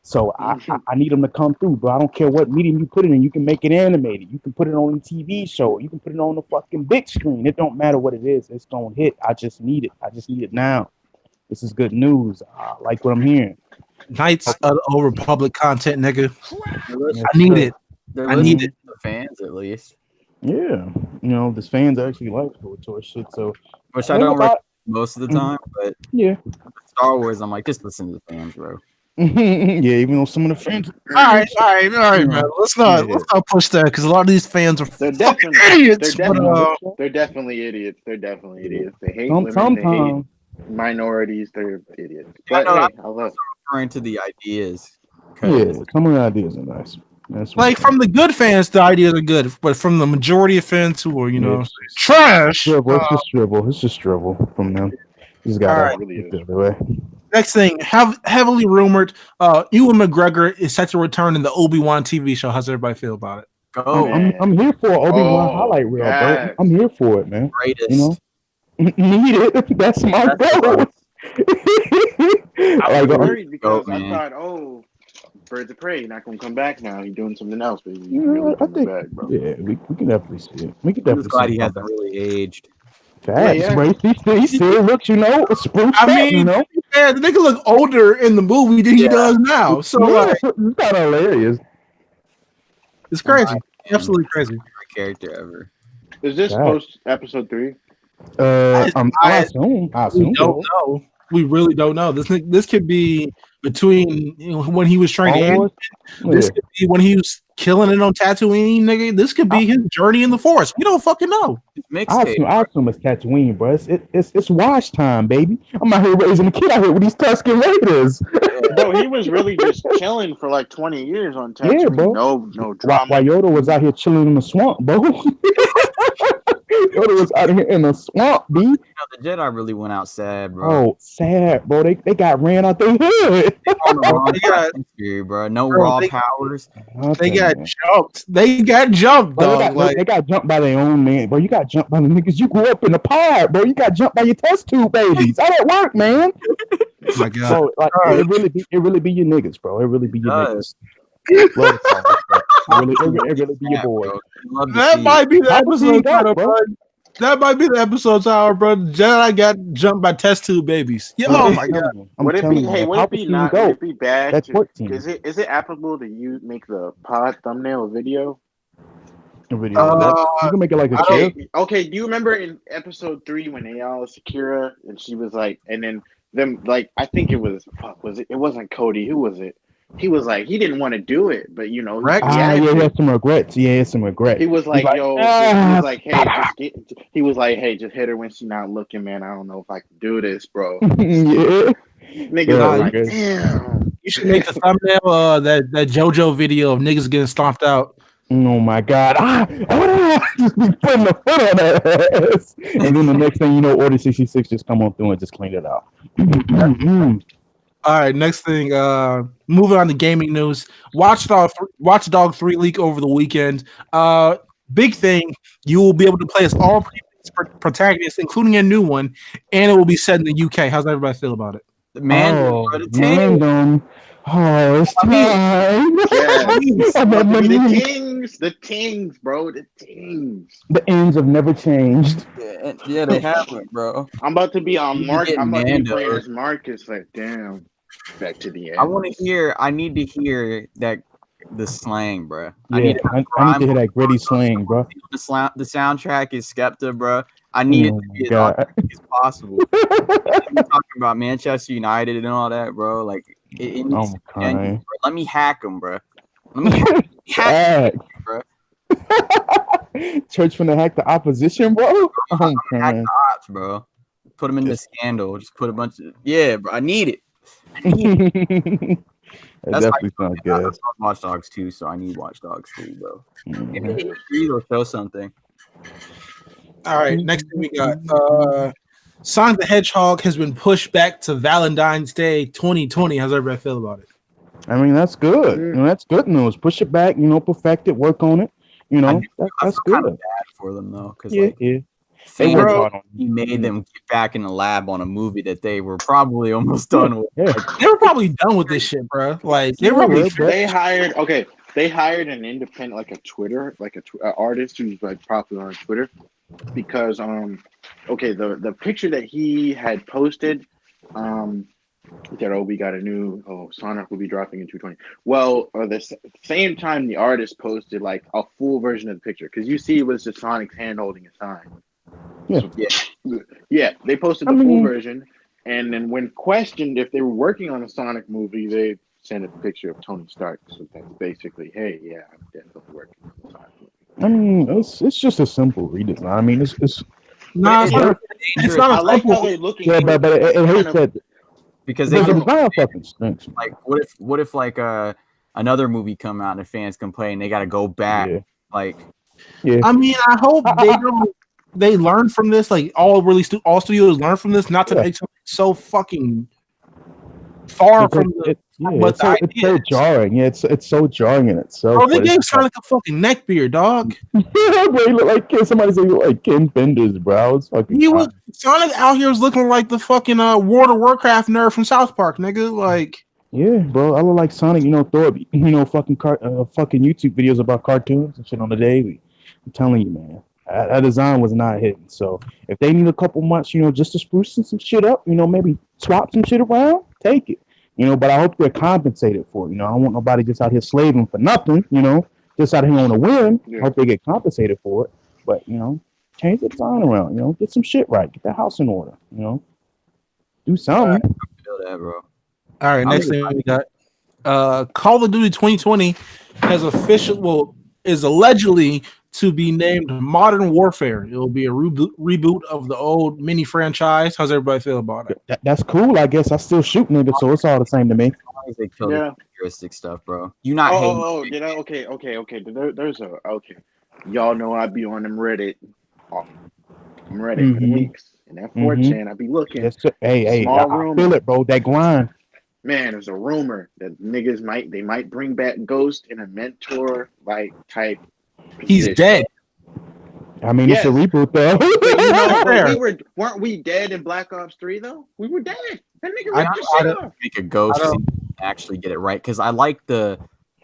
So I need them to come through, bro. I don't care what medium you put it in. You can make it animated. You can put it on a TV show. You can put it on the fucking big screen. It don't matter what it is. It's gonna hit. I just need it. I just need it now. This is good news. I like what I'm hearing. Knights of the Old Republic content, nigga. They're I need it. They're I need listening to the fans at least, Yeah, the fans actually like KOTOR shit. So which I don't most of the time. But yeah, Star Wars, I'm like, just listen to the fans, bro. Yeah, even though some of the fans. All right, You man. know, Let's yeah. not push that because a lot of these fans are They're fucking definitely idiots. they're definitely idiots. They're definitely idiots. They hate women. They hate Sometimes. minorities. They're idiots. I But know hey, that's I love. referring to the ideas. Yeah, 'Cause some of the ideas are nice. That's like from the good fans, the ideas are good, but from the majority of fans who are, trash. dribble. It's just dribble. It's just dribble from them. You just gotta All It really get is. the other way. Next thing, heavily rumored, Ewan McGregor is set to return in the Obi-Wan TV show. How's everybody feel about it? go Man. I'm here for Obi-Wan Oh, highlight reel, bro. yes. I'm here for it, man. greatest. You know, need it. That's my That's goal. us. I was Like, worried because Goat, I man. thought, oh, Birds of Prey not gonna come back now. He's doing something else, but he's Yeah, really I coming think, back, bro. yeah, we can definitely see it. We can I'm just definitely glad see he it. hasn't really aged. Facts, Yeah. bro. He still looks, spruced I up, mean, yeah, the nigga look older in the movie than he does now. So like, it's kind of hilarious. it's crazy, And absolutely crazy. favorite character ever. Is this Facts. post episode 3? I I- assume. We don't So. know. We really don't know. This could be between when he was training. Star Wars? This Yeah. could be when he was killing it on Tatooine, nigga. This could be his journey in the Force. We don't fucking know. Mixtape. I assume it's Tatooine, bro. It's wash time, baby. I'm out here raising a kid out here with these Tusken Raiders. Bro, he was really just chilling for like 20 years on Tatooine. Yeah, bro. No While drama. Yoda was out here chilling in the swamp, bro. Yoda was out here in the swamp, B. The Jedi really went out sad, bro. Oh, sad, bro. They got ran out their hood. On the wrong They got- atmosphere, bro. No Bro, raw they- powers. They got jumped. They got jumped, Bro, dog. they got jumped by their own man, bro. You got jumped by the niggas you grew up in the pod, bro. You got jumped by your test tube babies. How that work, man? oh my god. Bro, like, it really be your niggas, bro. It really be your does. niggas. Love the song, bro. It really be your boy. Bro. Love to That see might be the How was he episode got, title, bro? bro. That might be the episode title, bro. Jedi got jumped by test tube babies. Yeah, oh my god. Would it be? Hey, would it be not? Would it be bad? That's 14. Is it applicable to you make the pod thumbnail video? Video. You can make it like a chair. Okay. Do you remember in episode 3 when Ayala Sakura and she was like, and then them like I think it was was it? It wasn't Cody. Who was it? He was like he didn't want to do it, but you know, Rex? He had some regrets. Yeah, he had some regrets. He was like, He's like, yo, "Ah." he was like, hey, he was like, hey, just hit her when she's not looking, man. I don't know if I can do this, bro. Yeah. Niggas Yeah, are like, okay. damn. You should make the thumbnail that JoJo video of niggas getting stomped out. Oh my god. Just be putting the foot on that ass. And then the next thing you know, Order 66 just come on through and just clean it out. All right, next thing. Moving on to gaming news. Watch Dog 3 leak over the weekend. Big thing. You will be able to play as all previous protagonists, including a new one, and it will be set in the UK. How's everybody feel about it? The man, Random. Oh, it's time. Yes. I'm at my the knees. Tings, bro, the Tings. The ends have never changed. Yeah, they haven't, bro. I'm about to be on You Mark. get I'm about to be Mando. playing as Marcus. Like, damn. Back to the end. I need to hear that the slang, bro. Yeah, I need to hear that gritty slang, bro. The soundtrack is Skepta, bro. I need it to be as authentic as possible. You're talking about Manchester United and all that, bro. Like, it needs to be genuine, bro. Let me hack them, bro. Let me hack them, bro. Church finna hack the opposition, bro. I'm Hack crying. the ops, bro. Put them in the scandal. Just put a bunch of bro. I need it. That That's definitely sounds I good. love Watch Dogs 2, so I need Watch Dogs 3, bro. Mhm. If it'll show something. All right, next thing we got. Sonic the Hedgehog has been pushed back to Valentine's Day 2020. How's everybody feel about it? I mean, that's good. You know, that's good news. Push it back, perfect it, work on it. I That's feel kind good. of bad for them though, because Yeah, like yeah. They fans, worked hard on he made them get back in the lab on a movie that they were probably almost done with. Yeah. They were probably done with this shit, bro. Like they were probably They hired an independent, like a Twitter, like a artist who's like popular on Twitter, because the picture that he had posted, he said, we got a new Sonic will be dropping in 220. Well, the same time the artist posted like a full version of the picture, because you see it was just Sonic's hand holding a sign. Yeah. So, yeah, they posted the full version, And then when questioned if they were working on a Sonic movie, they sent a picture of Tony Stark. So that's basically, hey, yeah, I'm definitely working on a Sonic movie. I mean, it's just a simple redesign. I mean, it's Nah, it's not. It's not I a like how simple. they're looking. yeah, but it kind hates of- that because they the can, design fucking stinks. like what if like another movie come out and fans complain they got to go back Yeah. like Yeah, I mean, I hope they learn from this. Like all studios learn from this, not to Yeah. make something so fucking far from the. it's so jarring. Yeah, it's so jarring in itself. Bro, they but gave it's Sonic a fucking neck beard, dog. bro, he look like somebody said he look like Ken Benders, bro. It's fucking. He was Sonic out here was looking like the fucking World of Warcraft nerd from South Park, nigga. Like, Yeah, bro. I look like Sonic. Throw up, fucking fucking YouTube videos about cartoons and shit on the daily. I'm telling you, man. That design was not hitting. So if they need a couple months, just to spruce some shit up, maybe swap some shit around, take it. But I hope they're compensated for it. I don't want nobody just out here slaving for nothing, just out here on a whim. Yeah. I hope they get compensated for it. But, change the design around, get some shit right. Get that house in order, do something. feel that, bro. all right, next thing we got, Call of Duty 2020 is allegedly to be named Modern Warfare. It will be a reboot of the old mini franchise. How's everybody feel about it? That's cool, I guess. I still shoot niggas, so it's all the same to me. As long as they kill Yeah. the futuristic stuff, bro. You not hating. Okay. There's a okay. Y'all know I be on them Reddit. I'm Reddit for the Mhm. weeks. And that 4chan, I be looking. Yes, sir. Hey, Small I room. feel it, bro. That grind. Man, there's a rumor that niggas might bring back Ghost in a mentor like type. He's position. dead. I mean, it's a Yes. reboot, though. Fair. Weren't we dead in Black Ops 3 though? We were dead. That nigga I ripped the don't- shit off. Make a ghost I scene and actually get it right because I like the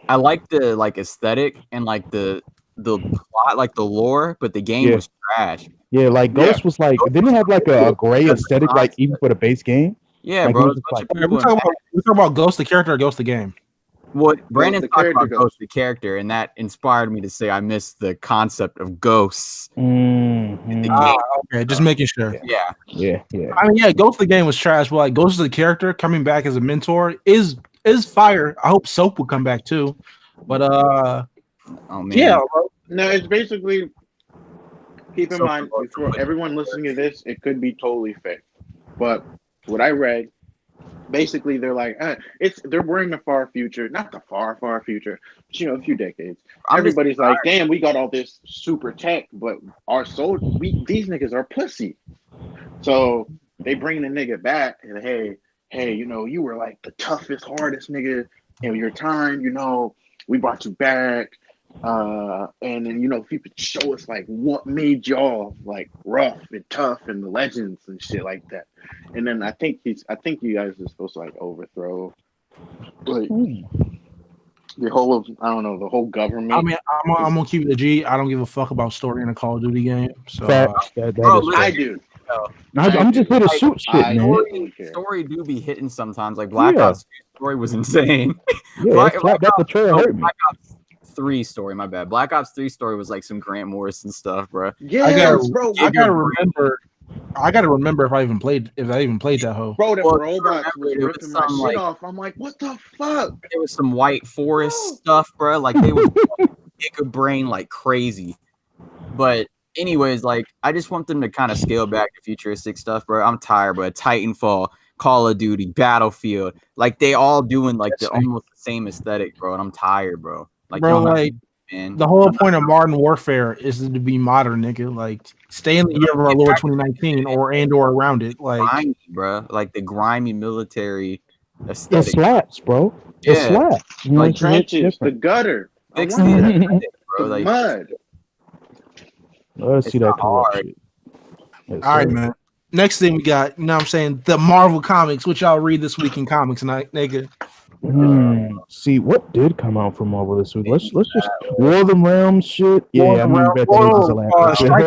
like aesthetic and like the plot, like the lore, but the game Yeah. was trash. Yeah, like Yeah. Ghost was like, didn't it have like a gray aesthetic, like even for the base game? Yeah, Like, bro. it There's was a bunch of We're people. talking about Ghost the character or Ghost the game? What Brandon the talked character about Ghost. Ghost the character, and that inspired me to say I missed the concept of ghosts. Mm-hmm. The Ah, okay, just making sure. Yeah, Yeah. I mean, yeah, Ghost the game was trash, but like Ghost the character coming back as a mentor is fire. I hope Soap will come back too. But oh man, yeah, bro. No, it's basically keep in So- mind before everyone listening to this, it could be totally fake. But what I read, basically they're like, we're in the far future, not the far future, but a few decades. Everybody's like, damn, we got all this super tech, but our these niggas are pussy. So they bring the nigga back and hey, you were like the toughest, hardest nigga in your time, we brought you back. And then if you could show us like what made y'all like rough and tough and the legends and shit like that. And then I think you guys are supposed to like overthrow like the whole government. I mean, I'm gonna keep it a G. I don't give a fuck about story in a Call of Duty game. So Facts. That Bro, is look, fact. I do. I'm just here to shoot shit, I- man. story do be hitting sometimes. Like Black Yeah. Ops 2 story was insane. Yeah, Black- that betrayal hurt me. Black Ops 3 story, my bad. Black Ops 3 story was like some Grant Morrison stuff, bro. Yes, bro. I gotta remember if I even played that hoe. Bro, the Well, robots was it was ripping my some, shit like- off. I'm like, what the fuck? There was some white forest stuff, bro. Like they was giga brain like crazy. But anyways, like I just want them to kind of scale back the futuristic stuff, bro. I'm tired, bro. Titanfall, Call of Duty, Battlefield, like they all doing like the almost the same aesthetic, bro. And I'm tired, bro. Like, Bro, y'all not- like man. the whole point of modern warfare is to be modern, nigga. Like stay in the year of our Lord 2019 or around it. Like grimy, bro. Like the grimy military It aesthetic. slaps, bro. It Yeah. slaps. The It's trenches, the different. gutter, I Fix want the that. aesthetic, bro. The Like mud. Let's see It's that not cool hard. shit. Yes, all right, sir. man. Next thing we got, you know what I'm saying? The Marvel comics, which y'all read this week in comics night, nigga. See what did come out from Marvel this week. Let's just War of the Realms shit. Yeah, War of I the mean, Realms. bet the Ages of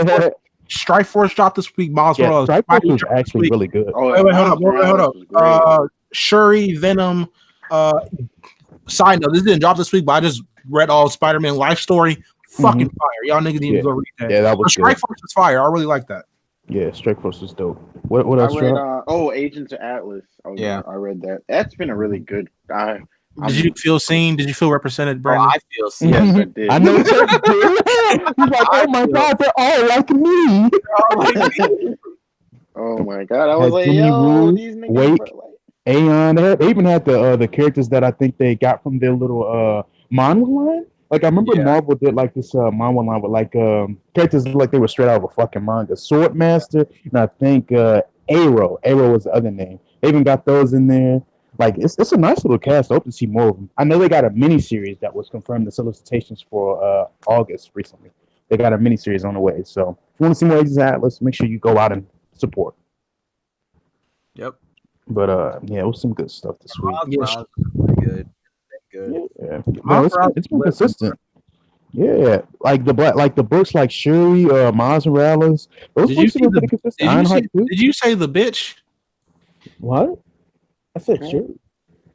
last week. Strike Force dropped this week. Miles Yeah, Morales. Strike Force Spidey was dropped this actually week. really good. Oh, Wait, hold Miles up. Morales was great. Shuri, Venom. Side note, this didn't drop this week, but I just read all Spider-Man life story. Fucking fire. Y'all niggas need to go read that. Yeah, that But was good. Strike Force is fire. I really like that. Yeah, Strike Force was dope. What I else, read Rob? Agents of Atlas. Yeah. I read that. That's been a really good. Did you feel seen? Did you feel represented, Oh, Brandon? I feel seen. Yes, I did. I know Chuck did. He's like, oh my god, they're all like me. Oh my god! I was Had like, Jimmy yo, Woo, these niggas. Wake, Like, Aeon. They even had the characters that I think they got from their little manga line. Like I remember Yeah. Marvel did like this manga line with like characters like they were straight out of a fucking manga. Swordmaster and I think Arrow. Arrow was the other name. They even got those in there. Like it's a nice little cast. I hope to see more of them. I know they got a mini series that was confirmed. The solicitations for August recently. They got a mini series on the way. So if you want to see more Agents of Atlas, make sure you go out and support. Yep. But yeah, it was some good stuff this week. Miles pretty good. Good. Yeah, no, it's been consistent. Yeah, like the books like Shuri, Miles Morales. Those Did you books see have been the- pretty consistent. Did you, Ironheart too. did you say the bitch? What? I said Shuri.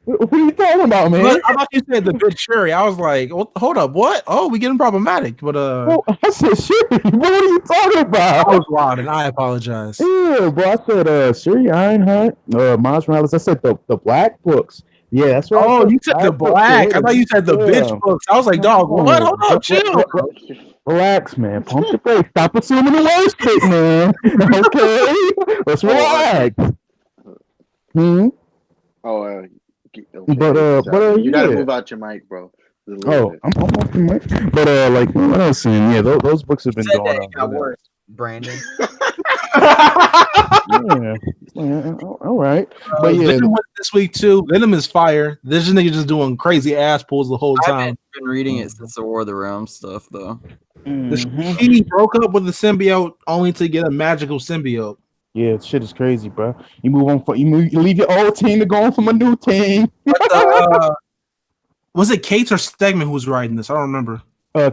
What are you talking about, man? Look, I thought you said the bitch Shuri. I was like, hold up, what? Oh, we getting problematic. But Bro, I said Shuri. Bro, what are you talking I about? was wild, and I apologize. Yeah, bro, I said Shuri, Ironheart, Miles Morales. I said the black books. Yeah, that's what I Oh, said. you said the books, black. yeah. I thought you said the Yeah. bitch books. I was like, dog, what? Hold on, chill. Relax, man. Pump the brakes. Stop assuming the worst shit, man. Okay, let's relax. you gotta yeah. move out your mic, bro. Oh, I'm off the mic. But like, what else? And yeah, those books have been Said going that on. it got worse, Brandon. Yeah, all right. But yeah, Venom went this week too. Venom is fire. This nigga just doing crazy ass pulls the whole I time. haven't been reading it since the War of the Realms stuff, though. He broke up with the symbiote only to get a magical symbiote. yeah, shit is crazy, bro. You move on you leave your old team to go on from a new team. But, was it Kate or Stegman who was writing this? I don't remember.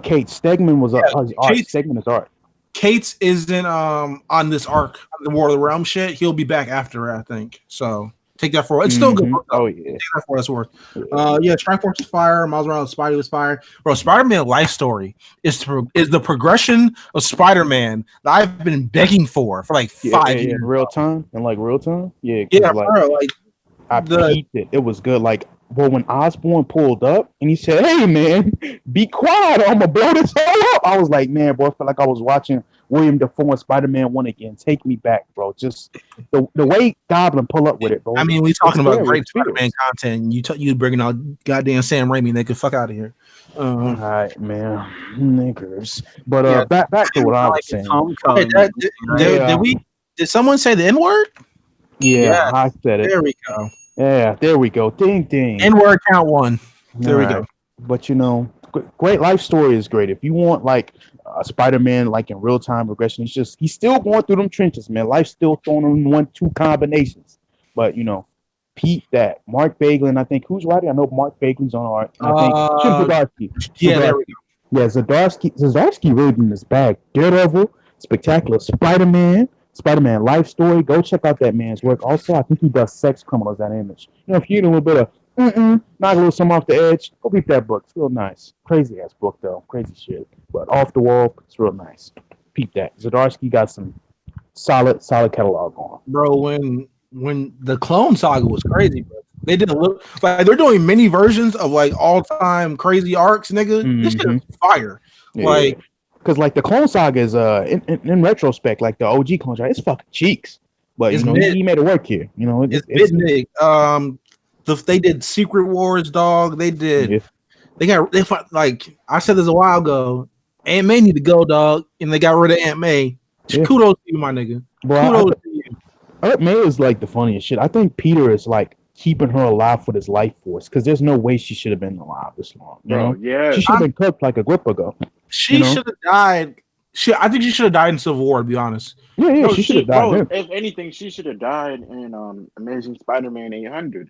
Kate Stegman was art. Kate- Stegman is art. Kate's isn't on this arc, the War of the Realm shit. He'll be back after, I think. So take that for it's still good. Book, Oh yeah. Take that for what it's worth. Yeah, Strike Force is fire. Miles Morales, Spidey was fire. Bro, Spider-Man life story is the progression of Spider-Man that I've been begging for like 5 years. In real time. In like real time. Yeah. 'Cause, Yeah, like, bro, like I peeped it. It was good. Like, well, when Osborn pulled up and he said, "Hey, man, be quiet, or I'm gonna blow this hole up," I was like, "Man, boy, I felt like I was watching William Dafoe and Spider-Man 1 again. Take me back, bro. Just the way Goblin pull up with it, bro. I mean, we talking about scary. great It's serious. Spider-Man content. You bringing out goddamn Sam Raimi, they could fuck out of here. All right, man, niggers. But Yeah. back to what I was Like saying. it's homecoming. Did someone say the N word? Yeah, Yes. I said it. There we go. Yeah, there we go. Ding, ding. N word count 1. There we All go. right. But you know, great life story is great. If you want like Spider-Man, like in real time regression, he's still going through them trenches, man. Life's still throwing him 1-2 combinations. But you know, Pete, that Mark Baglin, I think who's writing? I know Mark Baglin's on art. And I think Chip Zdarsky. Yeah, there we go. Yeah, Zdarsky really in this bag. Daredevil, Spectacular Spider-Man, Spider-Man life story. Go check out that man's work. Also, I think he does Sex Criminals, that Image. You know, if you need a little bit of knock a little something off the edge, go read that book. It's real nice. Crazy ass book though. Crazy shit. But off the wall, it's real nice. Peep that. Zdarsky got some solid catalog on. Bro, when the Clone Saga was crazy, bro. They did a little like they're doing mini versions of like all-time crazy arcs, nigga. This shit is fire. Like because like the Clone Saga is in retrospect, like the OG Clone Saga, it's fucking cheeks. But you know, he made it work here. You know, it's big. They did Secret Wars, dog. They did. Yeah. They fought, like I said this a while ago. Aunt May need to go, dog, and they got rid of Aunt May. Yeah. Kudos to you, my nigga. Kudos to you. Aunt May is like the funniest shit. I think Peter is like keeping her alive with his life force because there's no way she should have been alive this long. You know? Yeah, she should have been cooked like a grip ago. She should have died. I think she should have died in Civil War. To be honest. Yeah, she should have died. If anything, she should have died in Amazing Spider-Man 800.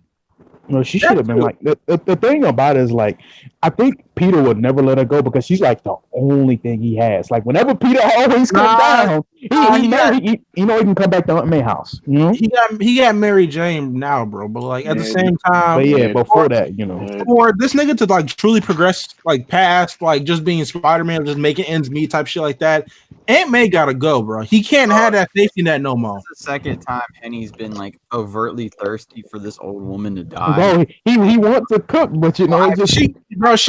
No, she should have been like the thing about it is like I think Peter would never let her go because she's like the only thing he has. Like whenever Peter always comes down, he can come back to Aunt May house. You know, he got Mary Jane now, bro. But like at the same time, before that, you know, for this nigga to like truly progress like past like just being Spider-Man, just making ends meet type shit like that. Aunt May gotta go, bro. He can't have that safety net no more. It's the second time Henny's been like overtly thirsty for this old woman to die. Bro, he wants to cook, but you know, just She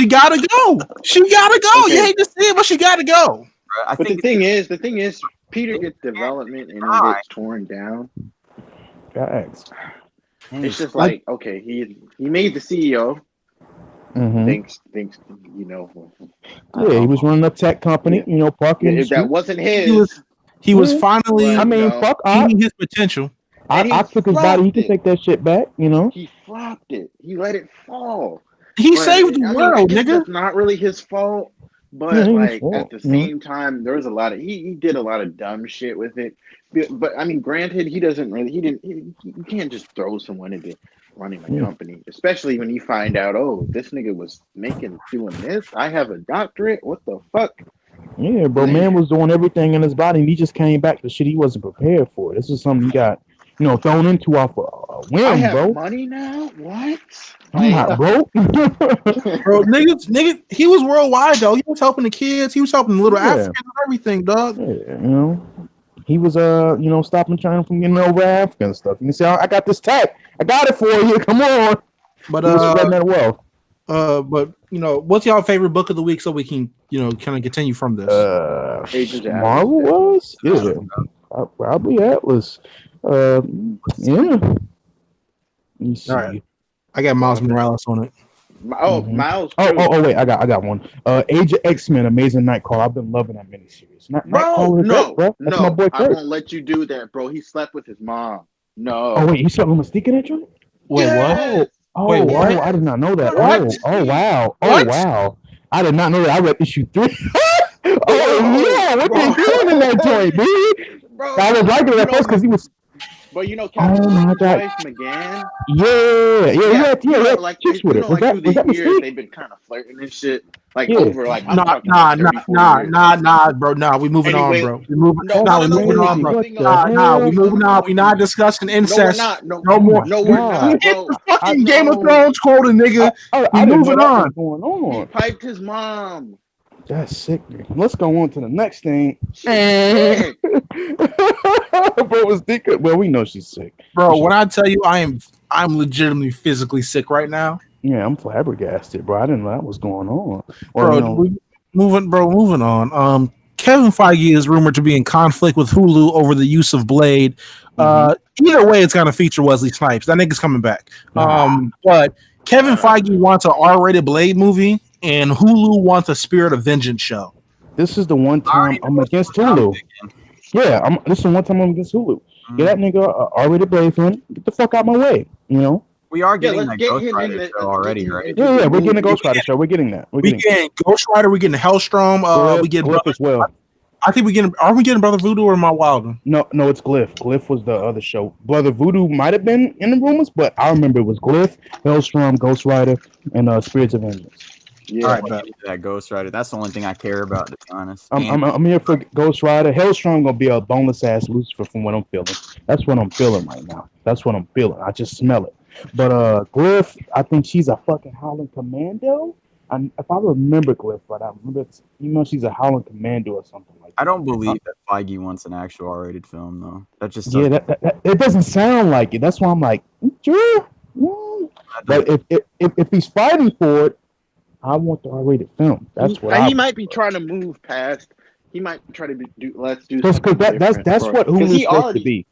gotta go. She gotta go. Okay. You hate to see it, but she gotta go. I But think the thing is, Peter gets development and he gets torn down. facts. It's just like, okay, he made the CEO. Mhm. Thinks you know. Yeah, he was running a tech company, you know, parking. If that wasn't his, He was Yeah. finally I mean, No. fuck, I seeing his potential. And he took his body. He can flopped it. take that shit back, you know. he flopped it. He let it fall. He But, saved the I world, guess nigga. That's not really his fault. But Yeah, it ain't his like fault, at the you know? same time, there was a lot of he did a lot of dumb shit with it. But I mean, granted, he you can't just throw someone into running a Yeah. company, especially when you find out, oh, this nigga was doing this. I have a doctorate. What the fuck? Yeah, bro, Yeah. man was doing everything in his body, and he just came back to shit he wasn't prepared for. This is something he got, you know, thrown into off a whim, I have bro. money now. What? I'm not broke. Bro, nigga, he was worldwide though. He was helping the kids. He was helping the little Yeah. Africans and everything, dog. Yeah, you know, he was you know, stopping China from getting over African stuff. You can say, I got this tech. I got it for you. Come on. But He was spreading that wealth. but you know, what's y'all favorite book of the week so we can, you know, kind of continue from this? Agents of Marvel Atlas. was? Yeah. Probably Atlas. Yeah. Let me see. All right. I got Miles Morales on it. Mhm. Miles. Oh, wait, I got one. Age of X-Men, Amazing Nightcrawler. I've been loving that miniseries. Bro, Nightcrawler is it, bro. That's my boy I Kurt. won't let you do that, bro. He slept with his mom. No. Oh wait, you saw Mystique in that joint? Wait, Yes! Oh, Wait, what? I did not know that. What? Oh wow. What? Oh wow. I did not know that. I read issue 3. Oh yeah, what Bro. they doing in that joint, dude? Bro, I was liking it at first because he was. But you know, Captain Oh my America's God. wife, McGann. Yeah. You know, Had like chicks you with know, it. Was like through that the years Mystique? they've been kind of flirting and shit, like Yeah. over like I'm talking Nah, like 30, 40 years. bro. Nah, we moving Anyway, on, bro. We moving. No, Nah, no, we no, moving we're on, not. bro. Moving What on. the Nah, we hell? moving on. We not discussing No, we're incest. not. No, No more. no, we're not, bro. It's the fucking I Game of know. Thrones quota, nigga. I We didn't know moving that on. was going He on. piped his mom. That's sick. Let's go on to the next thing. She's sick. Bro was thinking. Well, we know she's sick. Bro, when I tell you I'm legitimately physically sick right now. Yeah, I'm flabbergasted, bro. I didn't know that was going on. Well, Bro, you know, moving on. Kevin Feige is rumored to be in conflict with Hulu over the use of Blade. Either way, it's gonna feature Wesley Snipes. That nigga's coming back. But Kevin Feige wants an R-rated Blade movie, and Hulu wants a Spirit of Vengeance show. this is the one time I'm against Hulu. Yeah, this is the one time I'm against Hulu. Get that nigga R-rated Blade film. Get the fuck out my way. You know. We are Yeah, getting let's that get Ghost him in Rider the. show let's already, get him right? into Yeah, the we're getting a movie. Ghost Rider show. We're getting that. We're We getting getting Ghost Rider. We getting Hellstrom. We getting Glyph as well. I think we getting. Are we getting Brother Voodoo or My Wilder? No, it's Glyph. Glyph was the other show. Brother Voodoo might have been in the rumors, but I remember it was Glyph, Hellstrom, Ghost Rider, and Spirits of Vengeance. Yeah, All right, get into that Ghost Rider. That's the only thing I care about, to be honest. I'm here for Ghost Rider. Hellstrom gonna be a boneless ass Lucifer from what I'm feeling. That's what I'm feeling right now. That's what I'm feeling. I just smell it. But Glyph, I think she's a fucking Howling Commando. And if I remember Glyph right, I remember she's a Howling Commando or something like that. I don't believe that Feige wants an actual R-rated film, though. That just Yeah, that it doesn't sound like it. That's why I'm like, sure. But if he's fighting for it, I want the R-rated film. That's what he might be trying to move past. He might try to do. Let's do because something different, that's bro. what Hulu is supposed to be.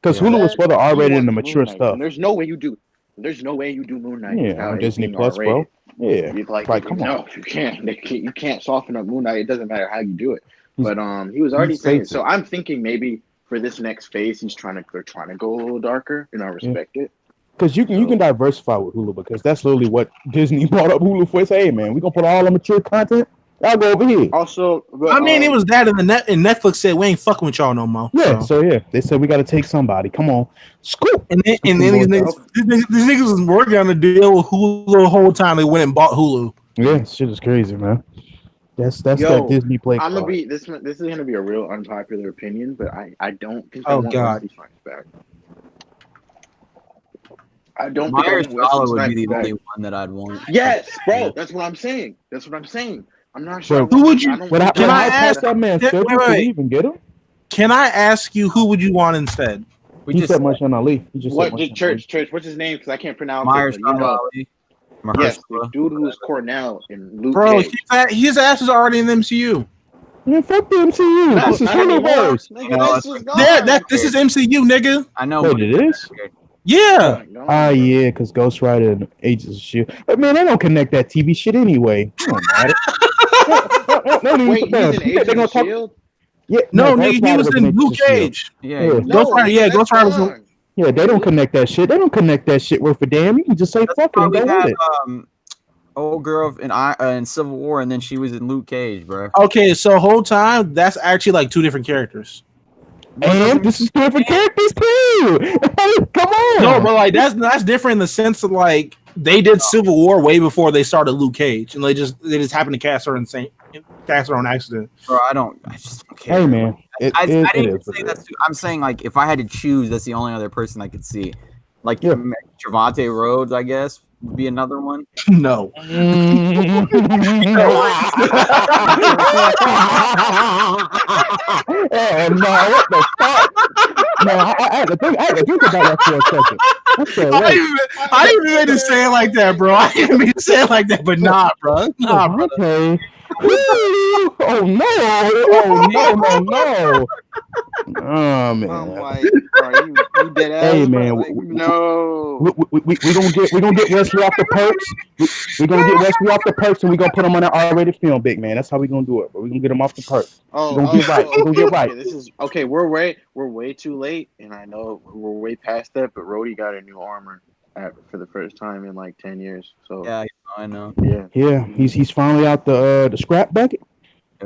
Because Hulu is for the R-rated and the mature stuff. There's no way you do. There's no way you do Moon Knight. Yeah, on Disney Plus, bro. Yeah, You'd like come on. No, you can't. You can't soften up Moon Knight. It doesn't matter how you do it. But he was already saying. So I'm thinking maybe for this next phase, they're trying to go a little darker, and I respect it. Because you can diversify with Hulu because that's literally what Disney brought up Hulu for. Say, hey man, we're gonna put all the mature content. I'll go over here. Also, but, I mean, it was that in the and Netflix said we ain't fucking with y'all no more. Yeah, so they said we got to take somebody. Come on, scoop. And then these niggas was working on a deal with Hulu the whole time. They went and bought Hulu. Yeah, shit is crazy, man. That's that Disney play. I'm gonna be this is gonna be a real unpopular opinion, but I don't think Oh, I want God. Wesley Snipes back. I don't Mahershala think I want Wesley would be Snipes the back. only one that I'd want. Yes, bro. That's what I'm saying. I'm not sure. Who would you- I don't When I, Can when I I ask- pass that man Wait, schedule, wait, can wait. we even get him? Can I ask you who would you want instead? We He just said Marshawn Ali. He just what said did Marshawn Ali. Church? What's his name? Because I can't pronounce Myers, it. But you know, Ali, yes, the Mahershala. dude who's Cornell and Luke Bro, Cage. his ass is already in the MCU. Man, fuck the MCU. No, This is not anymore. universe. Nigga, No, this it's- is gone. Yeah, this is MCU, nigga. I know. Wait, but- it is? Yeah. Gone, Ah, bro. yeah, because Ghost Rider and Agents of Shield. But man, they don't connect that TV shit anyway. It don't matter. No, no, Wait, he's an they Agent gonna of talk. Shield. Yeah, No, Ghost nigga, he Rider was an in Agents Luke of Shield. Cage. Yeah. Yeah. No, Ghost Rider, nigga, yeah, that's Ghost Rider was- gone. Yeah, they don't connect that shit. They don't connect that shit worth a damn. You can just say That's fuck it why and we go had with it. old girl in Civil War, and then she was in Luke Cage, bro. Okay, so whole time that's actually like two different characters. And this is different characters too. Come on. No, but like that's different in the sense of like they did Civil War way before they started Luke Cage, and they just happened to cast her on accident. Bro, I just don't care. Hey man, I didn't even is what say it that's. is. I'm saying like if I had to choose, that's the only other person I could see. Like Yeah. Trevante Rhodes, I guess would be another one. No, Oh no! What the fuck? No, I had to think about that for a second. I said, I wait, didn't even mean to say it like that, bro. I didn't mean to say it like that, but nah, bro. Nah, bro. okay. Woo! Oh no! Oh no! Oh man! I'm like, bro, you dead ass. Hey, bro? man, Like, no. We gonna get Wesley off the perks. We gonna get Wesley off the perks, and we gonna put him on an R-rated film, big man. That's how we gonna do it. But we gonna get him off the perks. Oh, We're gonna get right. We're gonna get right. Okay, this is okay. We're way too late, and I know we're way past that. But Rhodey got a new armor for the first time in like 10 years. So Yeah, I know. yeah. Yeah, he's finally out the scrap bucket.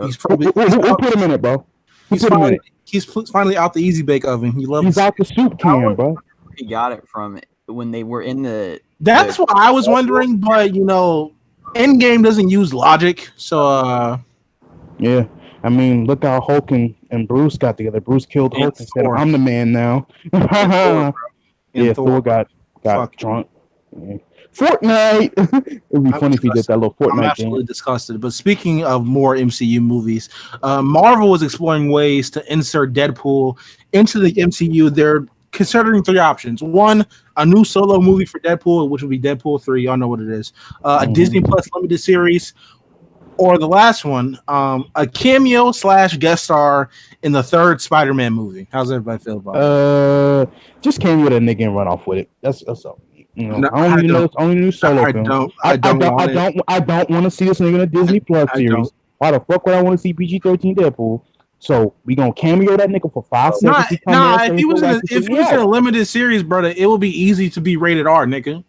He's We'll probably put him in it, bro. he's finally out the easy bake oven. He loves. He's out the soup can, bro. He got it from when they were in the. That's what I was wondering, but you know, Endgame doesn't use logic, so Yeah. I mean, look how Hulk and Bruce got together. Bruce killed And Hulk and said, Thor. "I'm the man now." and Yeah, Thor. Thor got Fuck. drunk. Yeah. Fortnite. It'd be funny if he did that little I'm Fortnite absolutely game. disgusted. But speaking of more MCU movies, Marvel is exploring ways to insert Deadpool into the MCU. They're considering three options. One, a new solo movie for Deadpool, which would be Deadpool 3. Y'all know what it is. A Disney Plus limited series. Or the last one, a cameo / guest star in the third Spider-Man movie. How's everybody feel about it? Just came with a nigga and run off with it. That's all. You know, No, I don't even know it's only new solo I film. don't I want don't want to see this nigga in a Disney Plus I series. don't. Why the fuck would I want to see PG-13 Deadpool? So we gonna cameo that nigga for 5 Nah, seconds. He come in, say if he was feel in like a, he if took he me was in out. a limited series, brother, it would be easy to be rated R, nigga.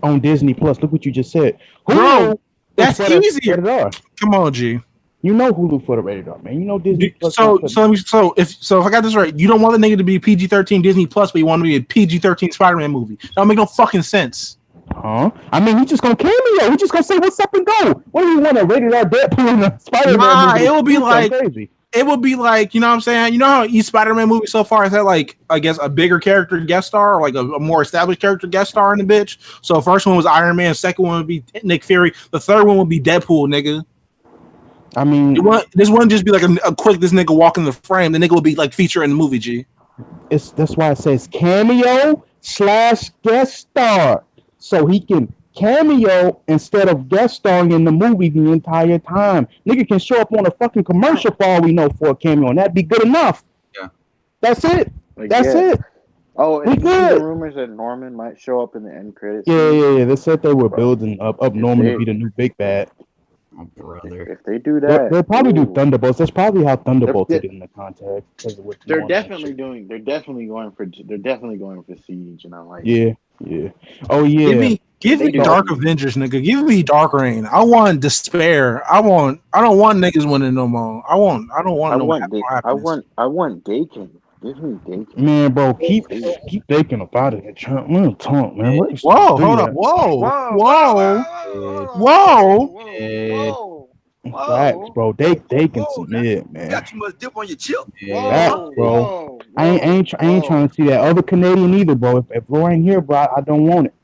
On Disney Plus, look what you just said. Bro, Hulu that's is for the easier. rated R. Come on, G. You know Hulu for the rated R, man. You know Disney Plus. So is for the- if I got this right, you don't want the nigga to be PG-13 Disney Plus, but you want him to be a PG-13 Spider-Man movie. That don't make no fucking sense. Huh? I mean, he just gonna cameo. He just gonna say what's up and go. What do you want a rated R Deadpool in a Spider-Man Nah, movie? it will be That's like- crazy. It would be like, you know what I'm saying? You know how each Spider-Man movie so far has had like, I guess, a bigger character guest star, or like a more established character guest star in the bitch. So first one was Iron Man, second one would be Nick Fury, the third one would be Deadpool, nigga. I mean, This wouldn't just be like a quick this nigga walk in the frame. The nigga would be like featured in the movie, G. that's why it says cameo / guest star, so he can cameo instead of guest starring in the movie the entire time. Nigga can show up on a fucking commercial for all we know for a cameo, and that'd be good enough. Yeah. That's it. Like, That's yeah. it. Oh, We and you see good. the rumors that Norman might show up in the end credits. Yeah. They said they were building up Norman to they- be the new big bad. Oh, brother. If they do that, They'll probably do ooh. Thunderbolts. That's probably how Thunderbolts They're- get in the contact. Because of what They're Norman definitely shit. doing. They're definitely going for Siege, and I'm like, Yeah. Oh yeah. Give They me do. Dark Avengers, nigga. Give me Dark Reign. I want Despair. I don't want niggas winning no more. I don't want I no want, more I happiness. want Dakin. Give me Dakin. Man, bro, keep thinking about it. Let talk, man. What is Whoa, do hold that? up. Whoa. Facts, bro. They can submit, man. Got too much dip on your chip. Facts, bro. I ain't trying to see that other Canadian either, bro. If Roy ain't here, bro, I don't want it.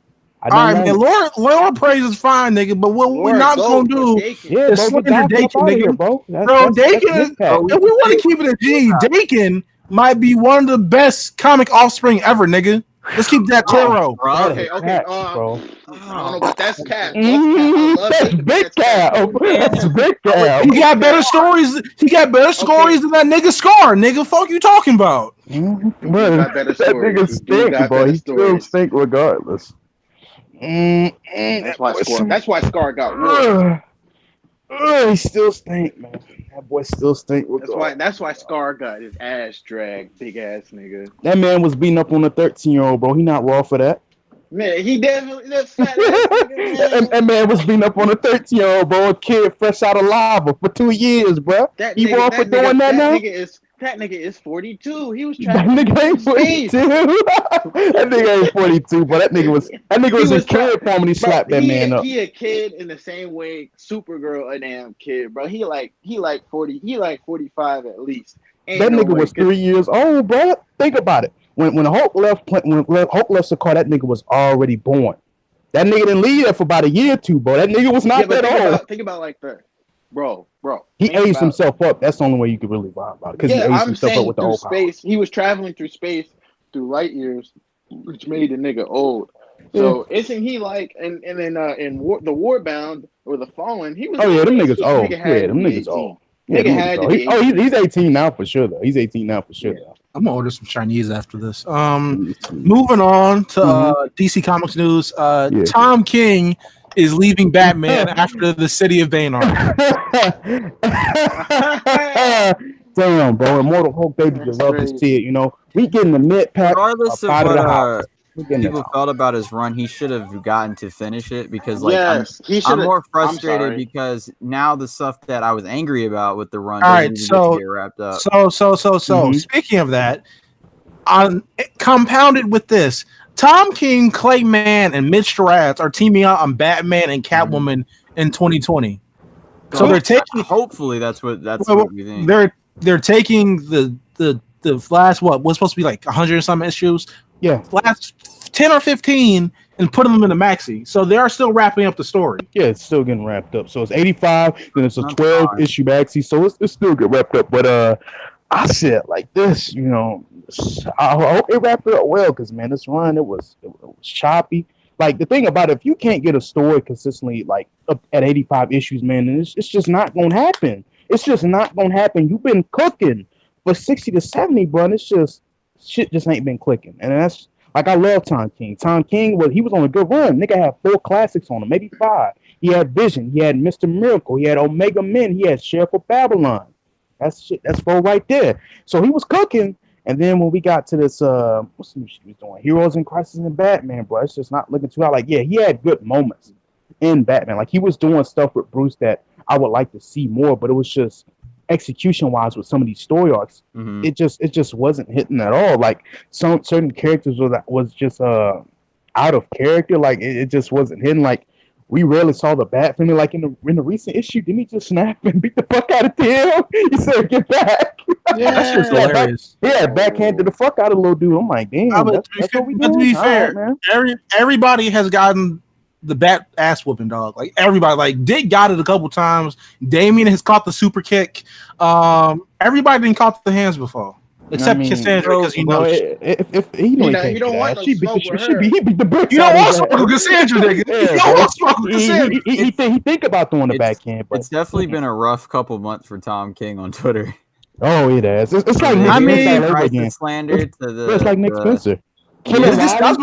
All right, man. Lord praise is fine, nigga. But what we're not gonna do Yeah, is bro, slander Dakin, nigga. here, bro. Dakin. If we want to keep it a G, Dakin might be one of the best comic offspring ever, nigga. Let's keep that Toro. Okay. Bro. I don't know, but that's cap. That's big cap. That's big cap. He got better stories. He got better stories than that nigga Scar. Nigga, fuck you talking about? Bro, that nigga stink, boy. He still stink regardless. That's why Scar got rid. He still stink, man. That boy still stink. That's why Scar got his ass dragged, big ass nigga. That man was beating up on a 13-year-old, bro. He not raw for that. Man, he definitely that fat ass nigga, man. That man was beating up on a 13-year-old, bro. A kid fresh out of lava for 2 years, bro. He raw for doing that now? That nigga is 42. He was That trying. nigga ain't 42. That nigga ain't 42, but that nigga was a kid form when he slapped that man up. He a kid in the same way Supergirl a damn kid, bro. He like 40. He like 45 at least. That nigga was 3 years old, bro. Think about it. When Hulk left Sakaar, that nigga was already born. That nigga didn't leave there for about a year or two, bro. That nigga was not that old. Think about like that. Bro. He aged himself up. That's the only way you could really vibe about it. Because he aged himself up with the old space. He was traveling through space through light years, which made the nigga old. So isn't he like and then in the Warbound or the Fallen, he was. Oh yeah, them niggas old. Yeah, them niggas old. Yeah, he's 18 now for sure though. He's 18 now for sure though. I'm gonna order some Chinese after this. Moving on to DC Comics news. Tom King is leaving Batman after the City of Bane arc. Damn, bro. Immortal Hulk, baby, you love to see it. You know, we getting the mid pack. Regardless of what people felt about his run, he should have gotten to finish it because, like, I'm more frustrated because now the stuff that I was angry about with the run doesn't even get wrapped up. So speaking of that, compounded with this, Tom King, Clay Mann, and Mitch Gerads are teaming up on Batman and Catwoman in 2020. So they're taking. Hopefully, that's what we think. They're taking the last what's supposed to be like 100 or some issues. Yeah, last 10 or 15 and putting them in the maxi. So they are still wrapping up the story. Yeah, it's still getting wrapped up. So it's 85, then it's a 12 issue maxi. So it's still getting wrapped up. But I said like this, you know. I hope it wrapped it up well because, man, this run, it was choppy. Like, the thing about it, if you can't get a story consistently, like, up at 85 issues, man, it's just not going to happen. It's just not going to happen. You've been cooking for 60 to 70, bro, and it's just, shit just ain't been clicking. And that's, like, I love Tom King. Tom King, he was on a good run. Nigga had 4 classics on him, maybe 5. He had Vision. He had Mr. Miracle. He had Omega Men. He had Sheriff of Babylon. That's 4 right there. So he was cooking. And then when we got to this, what's the new shit he was doing? Heroes in Crisis and Batman, bro. It's just not looking too hot. Like, yeah, he had good moments in Batman. Like, he was doing stuff with Bruce that I would like to see more, but it was just execution-wise with some of these story arcs. Mm-hmm. It just wasn't hitting at all. Like, some certain characters was just out of character. Like, it just wasn't hitting. Like, we rarely saw the Bat family. Like, in the recent issue, didn't he just snap and beat the fuck out of Tim? He said, "Get back." Yeah, that's just hilarious. Backhanded the fuck out of the little dude. I'm like, damn. That's what we doing. To be fair, right, everybody has gotten the Bat ass whooping, dog. Like, everybody. Like, Dick got it a couple times. Damian has caught the super kick. Everybody didn't caught the hands before. Except Cassandra, because he knows. If he don't want she beat the bricks. You don't want to smoke with Cassandra, nigga. You don't want to smoke with Cassandra. He think about doing the backhand. It's definitely been a rough couple months for Tom King on Twitter. Oh, it has. It's like slander to the. It's like Nick Spencer. I was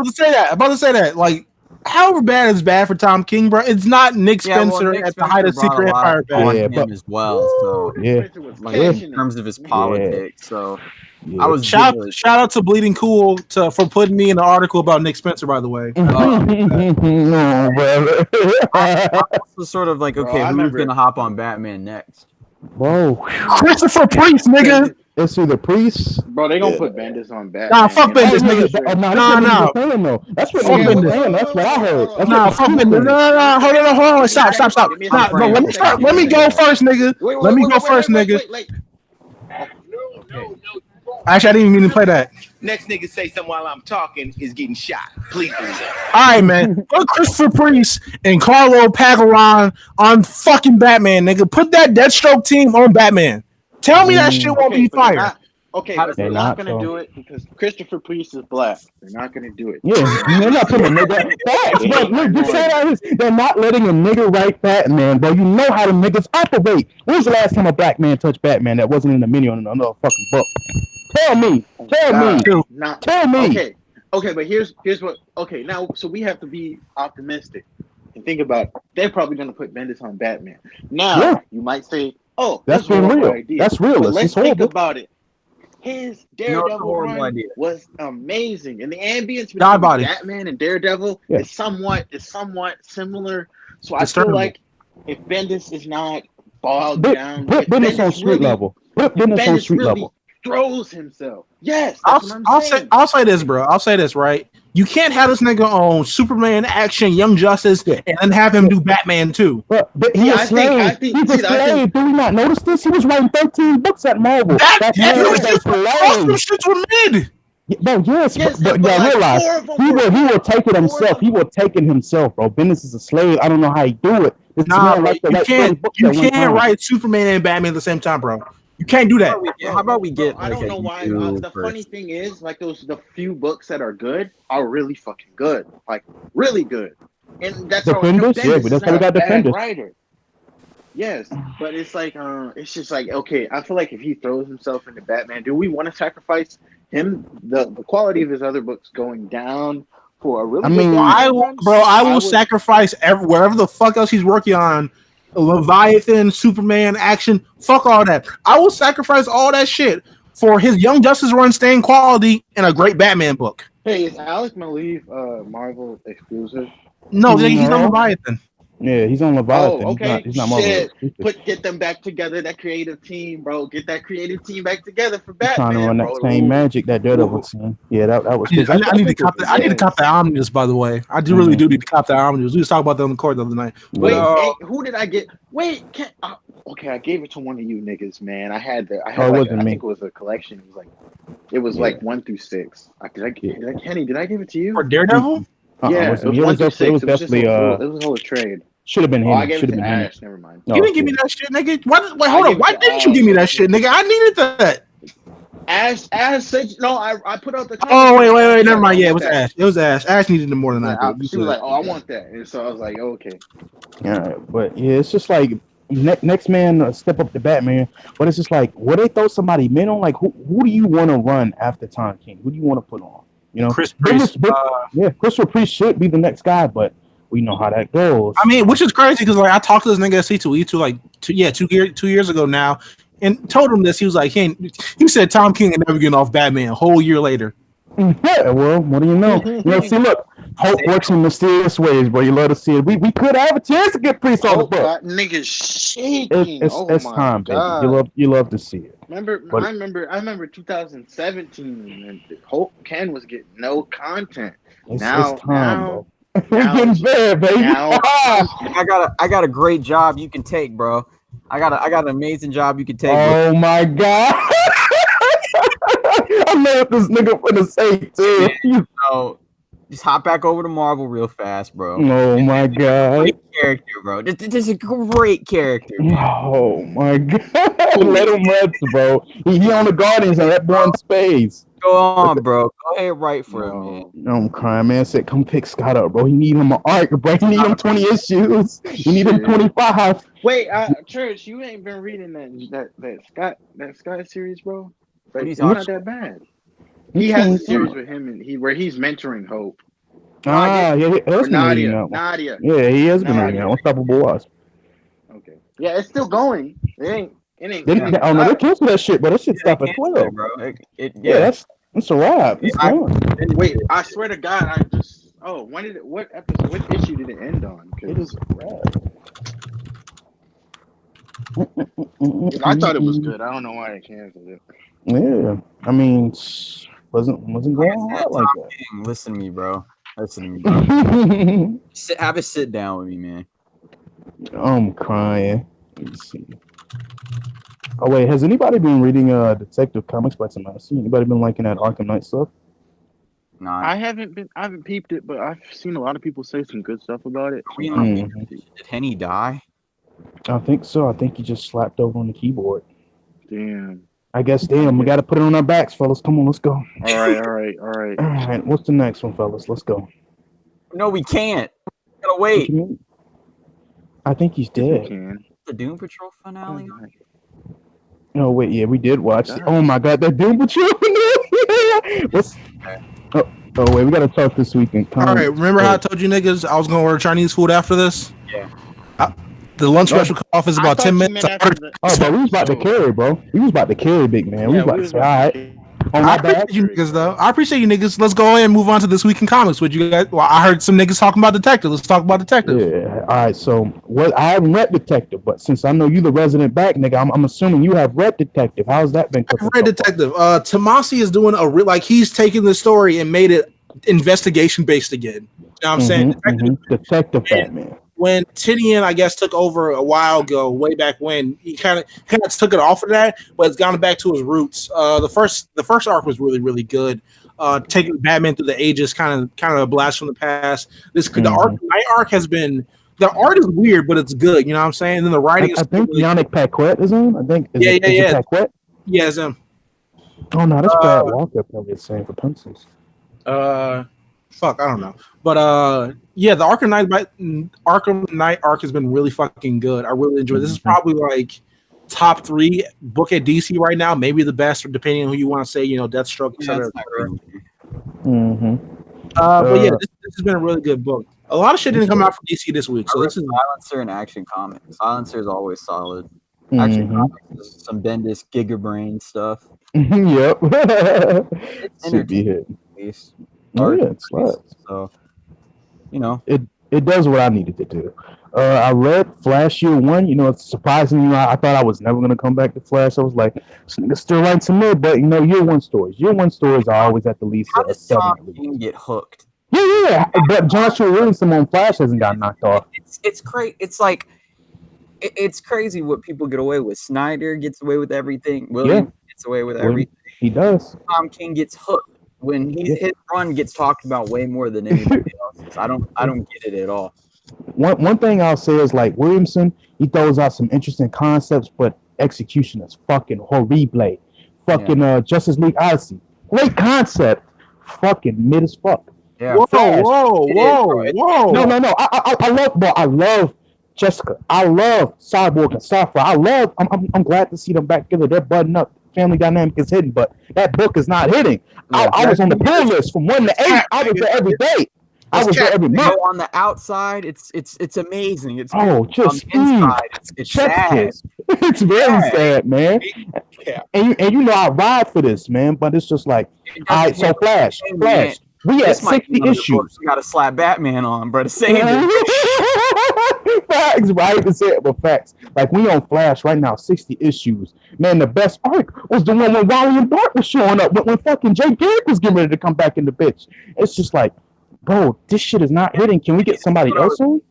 about to say that. Like, however bad is bad for Tom King, bro. It's not Nick Spencer at the height of Secret Empire bad as well. So in terms of his politics, so. I was shout out to Bleeding Cool for putting me in an article about Nick Spencer, by the way. I was sort of like, okay, who's gonna hop on Batman next? Whoa, Christopher Priest, nigga. It's through the Priest. Bro, they gonna put Bendis on Batman. Nah, fuck Bendis, nigga. No. That's what That's what I heard. Nah, fuck Bendis. No. Hold on. Stop. Nah, let me go first, nigga. Let me go first, nigga. No. Actually, I didn't even mean to play that. Next nigga say something while I'm talking is getting shot. Please do that. All right, man. Put Christopher Priest and Carlo Pagalan on fucking Batman, nigga. Put that Deathstroke team on Batman. Tell me that shit won't be but they're fire. not- Okay, How but does they're it not not, gonna though? do it because Christopher Priest is black. They're not gonna do it. Yeah, they're not putting a nigga. Facts, They bro. hate Look, you say minorities. that they're not letting a nigga write Batman, bro. You know how the niggas operate. When was the last time a black man touched Batman that wasn't in the menu on another fucking book? Tell me. Tell me. God, not Tell me. Okay, but here's what. Okay, now so we have to be optimistic and think about. They're probably gonna put Bendis on Batman. Now Yeah. you might say, "Oh, That's a been horrible real. idea." That's real. But It's let's just think horrible. about it. His You know, it's a Daredevil horrible run idea. was amazing, and the ambience God between body. Batman and Daredevil Yeah. is somewhat similar. So I feel Disturbing. like if Bendis is not bogged Put down, put if business on Bendis street really, level. Put if business on Bendis street really level. throws himself, yes, that's what I'm saying. I'll say this, bro. I'll say this, right? You can't have this nigga on Superman, Action, Young Justice, Yeah. and then have him do Batman too. But See, he's a I think- slave. I think- He's a see, I think- slave. Do we not notice this? He was writing 13 books at Marvel. That man That is a just most of them slave. shits were mid. Yeah, bro, yes, Yes, but but y'all like realize four of them he were- will take it four himself. of He will take it himself, bro. Bendis is a slave. I don't know how he do it. This Nah, man bro, likes to you write 20 can't. books You at one can't time. write Superman and Batman at the same time, bro. You can't do that. How about we get I like don't a know why. new The first? funny thing is, like the few books that are good are really fucking good, like really good, and that's how Defenders? Yeah, Bendis but that's is how we not got a bad Defenders. writer. Yes, but it's like it's just like okay. I feel like if he throws himself into Batman, do we want to sacrifice him? The quality of his other books going down for a really I good mean- Batman run? I will would- sacrifice wherever the fuck else he's working on. Leviathan, Superman, Action, fuck all that. I will sacrifice all that shit for his Young Justice run staying quality and a great Batman book. Hey, is Alec Maleev Marvel exclusive? No, he's on No. Leviathan. Yeah, he's on Leviathan. Oh, okay. He's not Marvel. Shit. exclusive. Get them back together, that creative team, bro. Get that creative team back together for He's Batman. trying to run that bro. same Ooh. magic that Daredevil Ooh. team. Yeah, that was. I need to cop that. I need to Yes. cop the Omnibus, by the way. I do really do need to cop the Omnibus. We was talking about that on the court the other night. Wait, No. hey, who did I get? Wait, okay, I gave it to one of you niggas, man. I had Oh, it like, wasn't I me. think it was a collection. It was Yeah. like 1 through 6. Kenny, did I give it to you? For Daredevil? Yeah, it it was 1 was through 6. definitely, It was just definitely it was a whole trade. should have been Oh, I him. gave Should it have to been him. Ash. Never mind. No, You didn't give me that shit, nigga. Wait, hold I on. gave Why it to didn't you give me Ash. that shit, nigga? I needed that. Ash said no. I put out the. Oh, wait. comment. Never mind. Yeah, it was that. Ash. It was Ash. Ash needed it more than I Yeah, did. she was like, "Oh, I want that," and so I was like, "Okay." Yeah, but yeah, it's just like next man step up to Batman. But it's just like, will they throw somebody men on? Like, who do you want to run after Tom King? Who do you want to put on? You know, Chris Priest. Yeah, Christopher Priest should be the next guy, but we know how that goes. I mean, which is crazy because like I talked to this nigga at C2E2 like 2 years ago now, and told him this. He was like, he said Tom King ain't never getting off Batman. A whole year later. Yeah, well, what do you know? See, look, hope works in mysterious ways, bro. You love to see it. We could have a chance to get Priest on the book. That nigga's shaking. It's Oh my time, God. baby. You love to see it. I But- remember 2017 and Hope Ken was getting no content. It's Now- time, now- bro. now- We're getting bad, baby. now- I got a great job you can take, bro. I got an amazing job you can take. bro. Oh my God. I know what this nigga finna say too. So just hop back over to Marvel real fast, bro. Oh my God. Great character, bro. This is a great character. Oh my God. Let him rest, bro. He on the Guardians and that boy in space. Go on, bro. Go ahead, right for him, man. I'm crying, man. Said, come pick Scott up, bro. He need him an arc, bro. He need him 20 issues. He need him 25. Wait, Church, you ain't been reading that Scott series, bro? Like, He's it's not on- that bad. He has a series with him and where he's mentoring Hope. Yeah, he has Or been reading Nadia. that one. Nadia. Yeah, he has been Nadia. reading that. Unstoppable Wasp. Okay. Yeah, it's still going. It ain't. Oh no, they cancel that shit, but that shit stop at Yeah, 12. bro. Yeah, Yeah. that's a wrap. It's I- gone. Wait, I swear to God, I just. Oh, what issue did it end on? 'Cause It is a wrap. I thought it was good. I don't know why they canceled it. Yeah, I mean, wasn't going hard like Listen to me, bro. Listen to me. that. Have a sit down with me, man. I'm crying. Let me see. Oh wait, has anybody been reading Detective Comics by Tomasi? Anybody been liking that Arkham Knight stuff? Not. I haven't peeped it, but I've seen a lot of people say some good stuff about it. We So don't- Mhm. Did Henny die? I think so. I think he just slapped over on the keyboard. damn. I guess. Damn, we got to put it on our backs, fellas. Come on, let's go. All right. All right, what's the next one, fellas? Let's go. No, we can't. We gotta What wait. you mean? I think he's Yes, we dead. can. The Doom Patrol finale. on? No, wait, yeah, we did watch. God. Oh my God, that Doom Patrol. What's? Oh wait, we gotta talk this weekend. All right, remember how I told you niggas I was gonna order Chinese food after this? Yeah. The lunch special cutoff is about 10 minutes. Oh, but we was about to carry, bro. We was about to carry, big man. We was about to say, all right. On I my appreciate bad. you niggas though. I appreciate you niggas. Let's go ahead and move on to this week in comics. Would you guys? Well, I heard some niggas talking about Detective. Let's talk about Detective. Yeah. All right. So, what? I haven't read Detective, but since I know you the resident back nigga, I'm assuming you have read Detective. How's that been? I've read Detective. Tomasi is doing like he's taking the story and made it investigation based again. You know what I'm saying? Detective Batman. When Tinian, I guess, took over a while ago, way back when, he kind of took it off of that, but it's gone back to his roots. The first arc was really, really good. Taking Batman through the ages, kind of a blast from the past. The Night arc has been. The art is weird, but it's good. You know what I'm saying? And then the writing. I think really Yannick Paquette is in. I think. Yeah. Paquette? Yeah, it's him. Oh no, that's Brad Walker probably the same for pencils. Fuck, I don't know. But yeah, the Arkham Knight arc has been really fucking good. I really enjoy it. This is probably like top 3 book at DC right now, maybe the best, or depending on who you want to say, Deathstroke, etc. But yeah, this has been a really good book. A lot of shit didn't come out from DC this week, so this is Silencer and Action Comics. Silencer is always solid. Action Comics is some Bendis Gigabrain stuff. Yep. It's Should be hit. at least. Oh yeah, it's slaps. So, It does what I needed to do. I read Flash Year One. It's surprisingly, I thought I was never gonna come back to Flash. I was like, this nigga still writing some more, but Year One stories. Year One stories are always at the least how a does 7. Tom King get hooked? Yeah. But Joshua Williamson on Flash hasn't got knocked off. It's crazy. It's like it's crazy what people get away with. Snyder gets away with everything. Williams gets away with everything. He does. Tom King gets hooked when his run gets talked about way more than anybody else's. I don't get it at all. One thing I'll say is like Williamson, he throws out some interesting concepts, but execution is fucking horrible. Fucking Justice League Odyssey, great concept, fucking mid as fuck. Yeah. Whoa! No. I love Jessica. I love Cyborg and Sapphire. I'm glad to see them back together. They're budding up. Family dynamic is hitting, but that book is not hitting. I was on the pull list from 1 to 8. I was there every day. I was there every month. On the outside, it's amazing. It's just on the inside, it's sad. It's very sad, man. And I ride for this, man. But it's just like, all right. So Flash. We had 60 issues. You got to slap Batman on, bro. To say Facts, right? To say it, but facts. Like we on Flash right now, 60 issues. Man, the best arc was the one when Wally and Bart was showing up, when fucking Jay Garrick was getting ready to come back in the bitch. It's just like, bro, this shit is not hitting. Can we get somebody else on?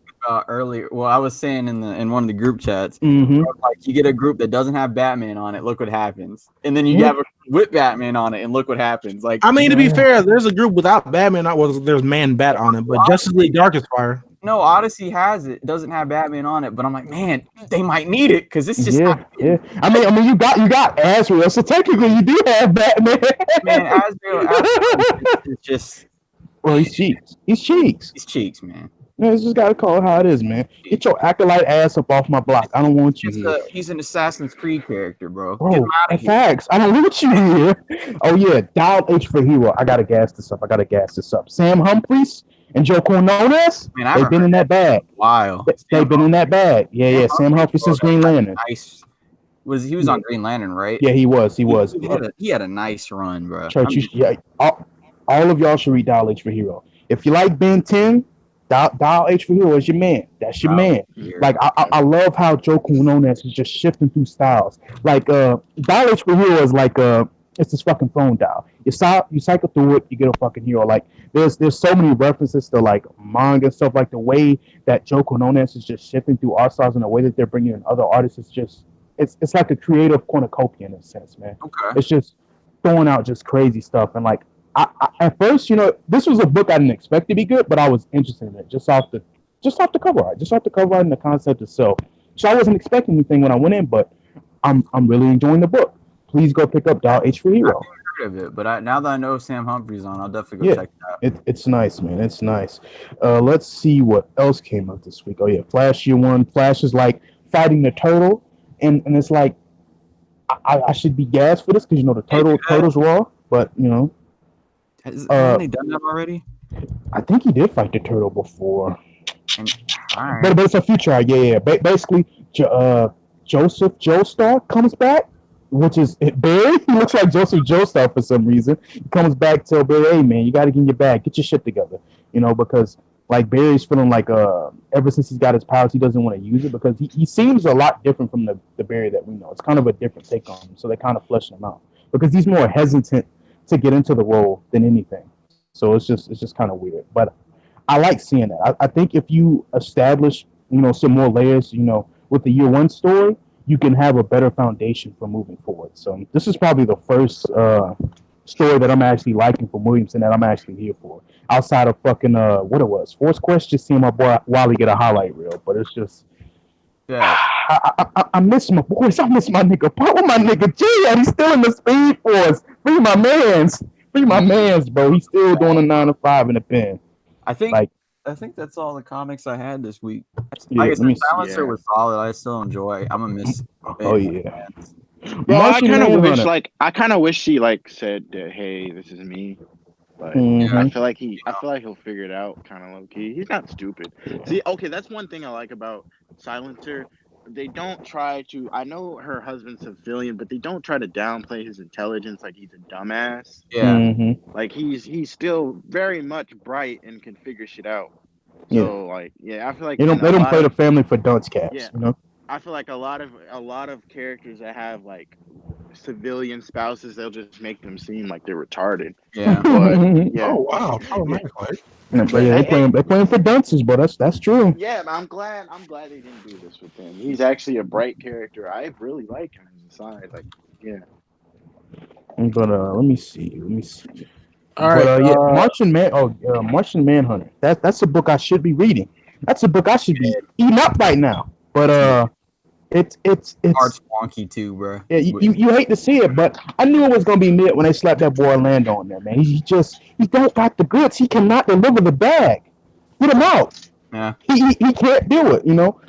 Earlier, well, I was saying in one of the group chats, Mm-hmm. like you get a group that doesn't have Batman on it, look what happens, and then you have a with Batman on it, and look what happens. Like, I mean, to be fair, there's a group without Batman. There's Man Bat on it, but Justice League Darkest Fire. No, Odyssey has it. It doesn't have Batman on it, but I'm like, man, they might need it because it's just yeah. I mean, you got Azrael, so technically you do have Batman. Man, Azrael is just. Well, he's cheeks. He's cheeks, man. Man, just gotta call it how it is, man. Get your acolyte ass up off my block. I don't want you here. He's an Assassin's Creed character, bro. Bro, Get him out of here. Facts. I don't want you here. Oh yeah, Dial H for Hero. I gotta gas this up. Sam Humphries and Joe Quinones, they've been in that bag. Wow. They've been in that bag. Yeah. Sam Humphries since Green Lantern. Nice. He was on Green Lantern, right? Yeah, he was. He had a nice run, bro. Church, all of y'all should read Dial H for Hero. If you like Ben 10, Dial H for Hero is your man. That's your man. Like I love how Joe Quinones is just shifting through styles. Like Dial H for Hero is like it's this fucking phone dial. You cycle through it, you get a fucking hero. Like there's so many references to like manga and stuff. Like the way that Joe Quinones is just shifting through art styles and the way that they're bringing in other artists is just it's like a creative cornucopia in a sense, man. Okay. It's just throwing out just crazy stuff. And like at first, this was a book I didn't expect to be good, but I was interested in it just off the cover art, and the concept itself. So I wasn't expecting anything when I went in, but I'm really enjoying the book. Please go pick up Dial H for Hero. Of it, but now that I know Sam Humphrey's on, I'll definitely go check it out. It's nice, man. It's nice. Let's see what else came out this week. Oh yeah, Flash year one. Flash is like fighting the turtle, and it's like I should be gassed for this because the turtle's raw, but haven't they done that already? I think he did fight the turtle before. All right. But it's a future. Yeah. Basically, Joseph Joestar comes back. Which is Barry? He looks like Joseph Joestar for some reason. He comes back, tell Barry, "Hey man, you got to get in your bag, get your shit together." Because like Barry's feeling like ever since he's got his powers, he doesn't want to use it because he seems a lot different from the Barry that we know. It's kind of a different take on him, so they kind of fleshing him out because he's more hesitant to get into the role than anything. So it's just kind of weird, but I like seeing that. I think if you establish some more layers, with the year one story, you can have a better foundation for moving forward. So this is probably the first story that I'm actually liking from Williamson that I'm actually here for. Outside of fucking what it was, Force Quest, just seeing my boy Wally get a highlight reel. But it's just, I miss my boys. I miss my nigga. What my nigga G? He's still in the Speed Force. Free my man's, bro. He's still doing a 9 to 5 in the pen. I think that's all the comics I had this week. Yeah, I guess Silencer was solid. I still enjoy. I'm gonna miss. Oh yeah. Bro, I kind of wish she like said that, "Hey, this is me." But I feel like he'll figure it out, kind of low key. He's not stupid. See, okay, that's one thing I like about Silencer. They don't try to. I know her husband's a civilian, but they don't try to downplay his intelligence like he's a dumbass. Yeah. Like he's still very much bright and can figure shit out. So I feel like they don't play the family for dunce cats. Yeah. I feel like a lot of characters that have like civilian spouses, they'll just make them seem like they're retarded. Yeah. But, yeah. Oh wow, problematic. They're playing for dunces, but that's true. Yeah, I'm glad they didn't do this with him. He's actually a bright character. I really like him inside. Like, yeah. But let me see. All right. Martian Manhunter. That's a book I should be reading. That's a book I should be eating up right now. But it's Art's wonky too, bro. Yeah, you hate to see it, but I knew it was gonna be mid when they slapped that boy Orlando on there, man. He don't got the goods. He cannot deliver the bag. Put him out. Yeah. He can't do it.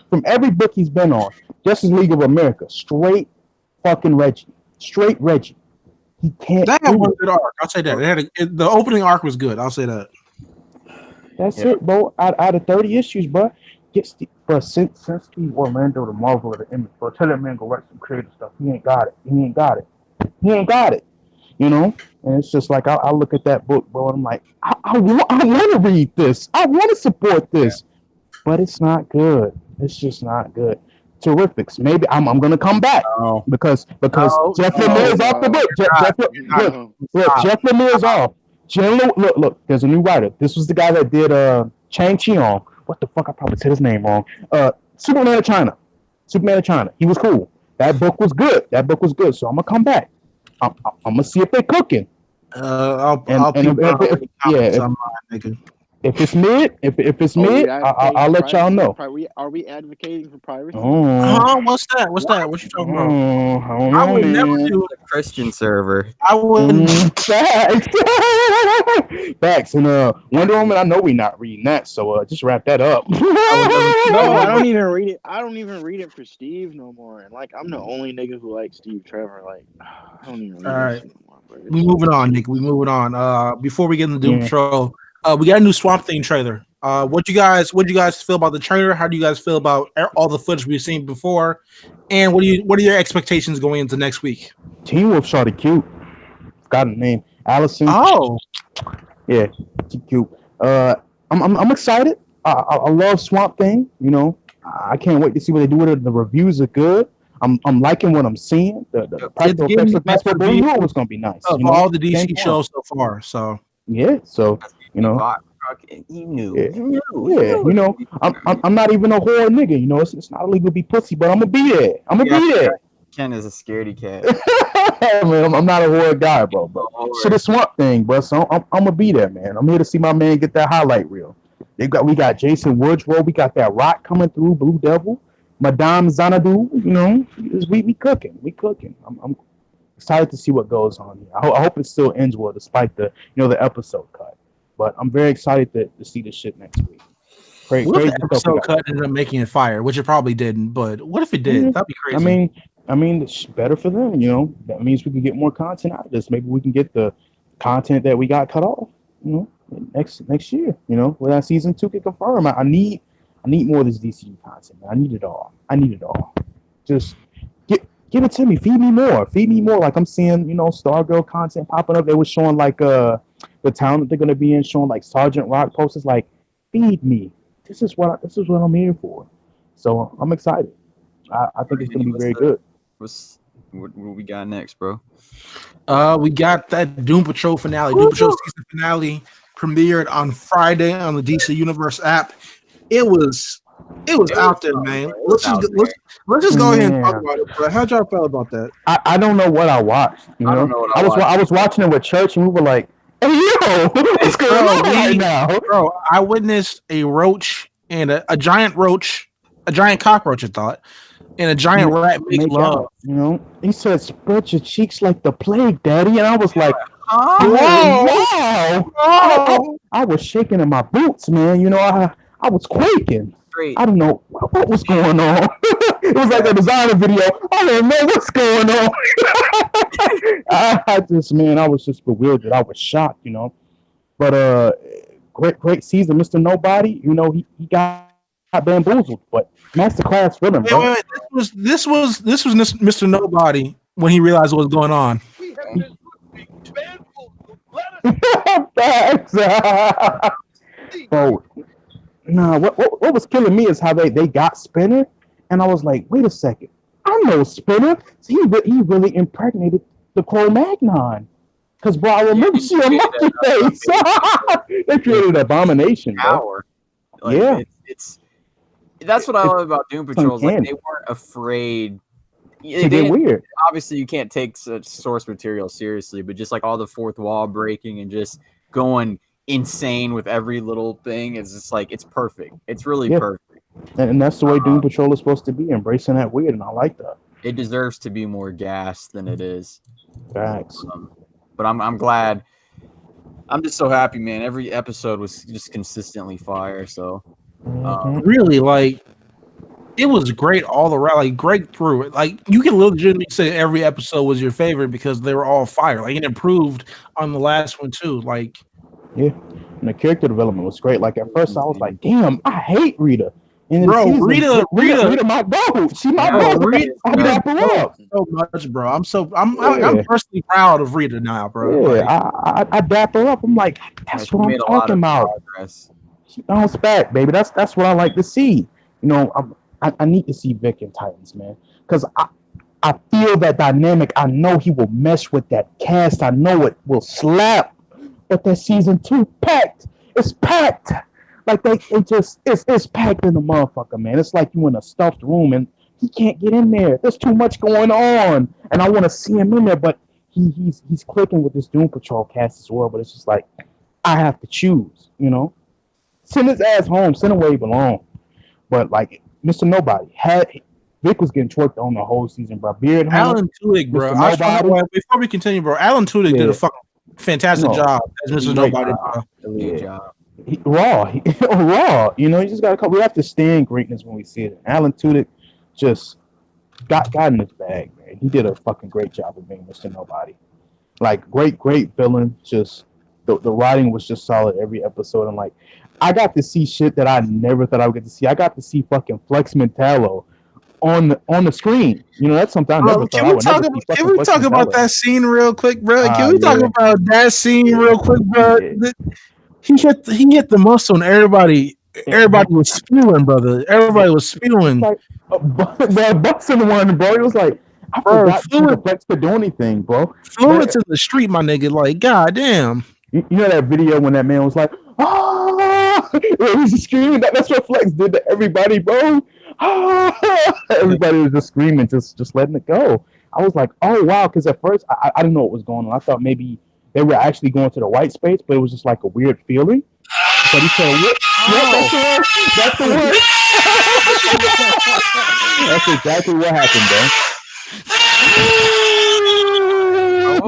From every book he's been on, Justice League of America, straight fucking Reggie, He can't. That had one good arc. I'll say that. The opening arc was good. I'll say that. That's it, bro. Out of 30 issues, bro. Since Steve Orlando to Marvel or the Image, bro, tell that man go write some creative stuff. He ain't got it. And it's just like I look at that book, bro, and I'm like, I want to read this. I want to support this, but it's not good. It's just not good. Terrifics. Maybe I'm gonna come back because Jeff Lemire is off the book. Jeff Lemire is off. Look, there's a new writer. This was the guy that did Chang-Chi. What the fuck? I probably said his name wrong. Superman of China. He was cool. That book was good. So I'm gonna come back. I'm gonna see if they're cooking. If it's mid, I'll let y'all know. Are we advocating for piracy? What's that? What you talking about? I would never do a Christian server. I wouldn't. Facts. And Wonder Woman, I know we're not reading that, so just wrap that up. No, I don't even read it. I don't even read it for Steve no more. And like, I'm the only nigga who likes Steve Trevor. Like, I don't even read it anymore. We moving on, Nick. We moving on. Before we get into Doom Patrol, we got a new Swamp Thing trailer. What you guys feel about the trailer? How do you guys feel about all the footage we've seen before? And what are your expectations going into next week? Teen Wolf shorty cute. Got a name. Allison. Oh. Yeah, she cute. I'm excited. I love Swamp Thing. I can't wait to see what they do with it. The reviews are good. I'm liking what I'm seeing. The practical effects look nice, but we knew it was gonna be nice. Of all the DC shows so far, so yeah, so you knew. I'm not even a horror nigga. It's not illegal to be pussy, but I'm gonna be there. Ken is a scaredy cat. I mean, I'm not a horror guy, bro. But shit is Swamp Thing, bro. So I'm gonna be there, man. I'm here to see my man get that highlight reel. We got Jason Woodrow. We got that Rock coming through, Blue Devil, Madame Xanadu. You know, we cooking. We cooking. I'm excited to see what goes on here. I hope it still ends well, despite the the episode cut. But I'm very excited to see this shit next week. What if the episode cut ended up making it fire, which it probably didn't, but what if it did? That'd be crazy. I mean, it's better for them, That means we can get more content out of this. Maybe we can get the content that we got cut off, next year, when that season 2 can confirm. I need more of this DCU content. I need it all. Just give it to me. Feed me more. Like I'm seeing, Stargirl content popping up. They were showing like the town that they're gonna be in, showing like Sergeant Rock posters. Like, feed me. This is what I'm here for. So I'm excited. I think it's gonna be very good. What we got next, bro? We got that Doom Patrol finale. Doom Patrol season finale premiered on Friday on the DC Universe app. It was out there, man. Let's just go ahead and talk about it. Bro. How'd y'all feel about that? I don't know what I watched. I don't know what I was watching it with church, and we were like, "Hey, yo, what's going on right now?" Bro, I witnessed a roach and a giant roach, a giant cockroach, I thought, and a giant rat make love. He said, "Spread your cheeks like the plague, Daddy," and I was like, "Wow!" I was shaking in my boots, man. I was quaking. Great. I don't know what was going on. It was like a designer video. I don't know what's going on. I was just bewildered. I was shocked, But great season, Mr. Nobody. He got bamboozled, but masterclass for him, bro. Wait. This was Mr. Nobody when he realized what was going on. Facts. Bro. Nah, what was killing me is how they got Spinner, and I was like, wait a second, I know Spinner. He really impregnated the Cro-Magnon. Because, bro, I remember seeing Monkey Face. They created Abomination, bro. It's that's what I love about Doom Patrol. Like, they weren't afraid. They get weird. Obviously, you can't take such source material seriously, but just like all the fourth wall breaking and just going insane with every little thing is just like, it's perfect. It's really perfect. And that's the way Doom Patrol is supposed to be, embracing that weird, and I like that. It deserves to be more gas than it is. Facts. But I'm glad. I'm just so happy, man. Every episode was just consistently fire. So really, like, it was great all around. Like, great through it. Like, you can legitimately say every episode was your favorite because they were all fire. Like, it improved on the last one too. Like, yeah, and the character development was great. Like, at first, I was like, "Damn, I hate Rita." And bro, Rita, my goat. She my goat. I dap her up so much, bro. I'm personally proud of Rita now, bro. Yeah, like, I dap her up. I'm like, that's what I'm talking about. She bounced back, baby. That's what I like to see. I need to see Vic in Titans, man, because I feel that dynamic. I know he will mesh with that cast. I know it will slap. But that season 2 packed. It's packed. Like it's packed in the motherfucker, man. It's like you in a stuffed room and he can't get in there. There's too much going on, and I want to see him in there. But he's clicking with this Doom Patrol cast as well. But it's just like I have to choose, Send his ass home. Send him where he belongs. But like Mr. Nobody Vic was getting twerked on the whole season, bro. Beard Alan Tudyk, bro. Before we continue, bro, Alan Tudyk did a fucking fantastic job as Mr. Nobody. Raw. You just gotta. We have to stand greatness when we see it. Alan Tudyk just got in his bag, man. He did a fucking great job of being Mr. Nobody. Like, great villain. Just the writing was just solid every episode, and like I got to see shit that I never thought I would get to see. I got to see fucking Flex Mentallo on the screen. That's something I never thought I would never see. Can we talk about that scene real quick, bro? Can we talk about that scene real quick, bro? Yeah. He hit the muscle and everybody was spewing, brother. Everybody was spewing. Like, busting one, bro. It was like, I forgot Flex could do anything, bro. Fluent's in the street, my nigga. Like, goddamn. You know that video when that man was like, "Ah!" He was screaming. That's what Flex did to everybody, bro. Everybody was just screaming, just letting it go. I was like, oh wow, because at first I didn't know what was going on. I thought maybe they were actually going to the white space, but it was just like a weird feeling. But he said, "What? Yep, that's the word. That's exactly what happened, bro.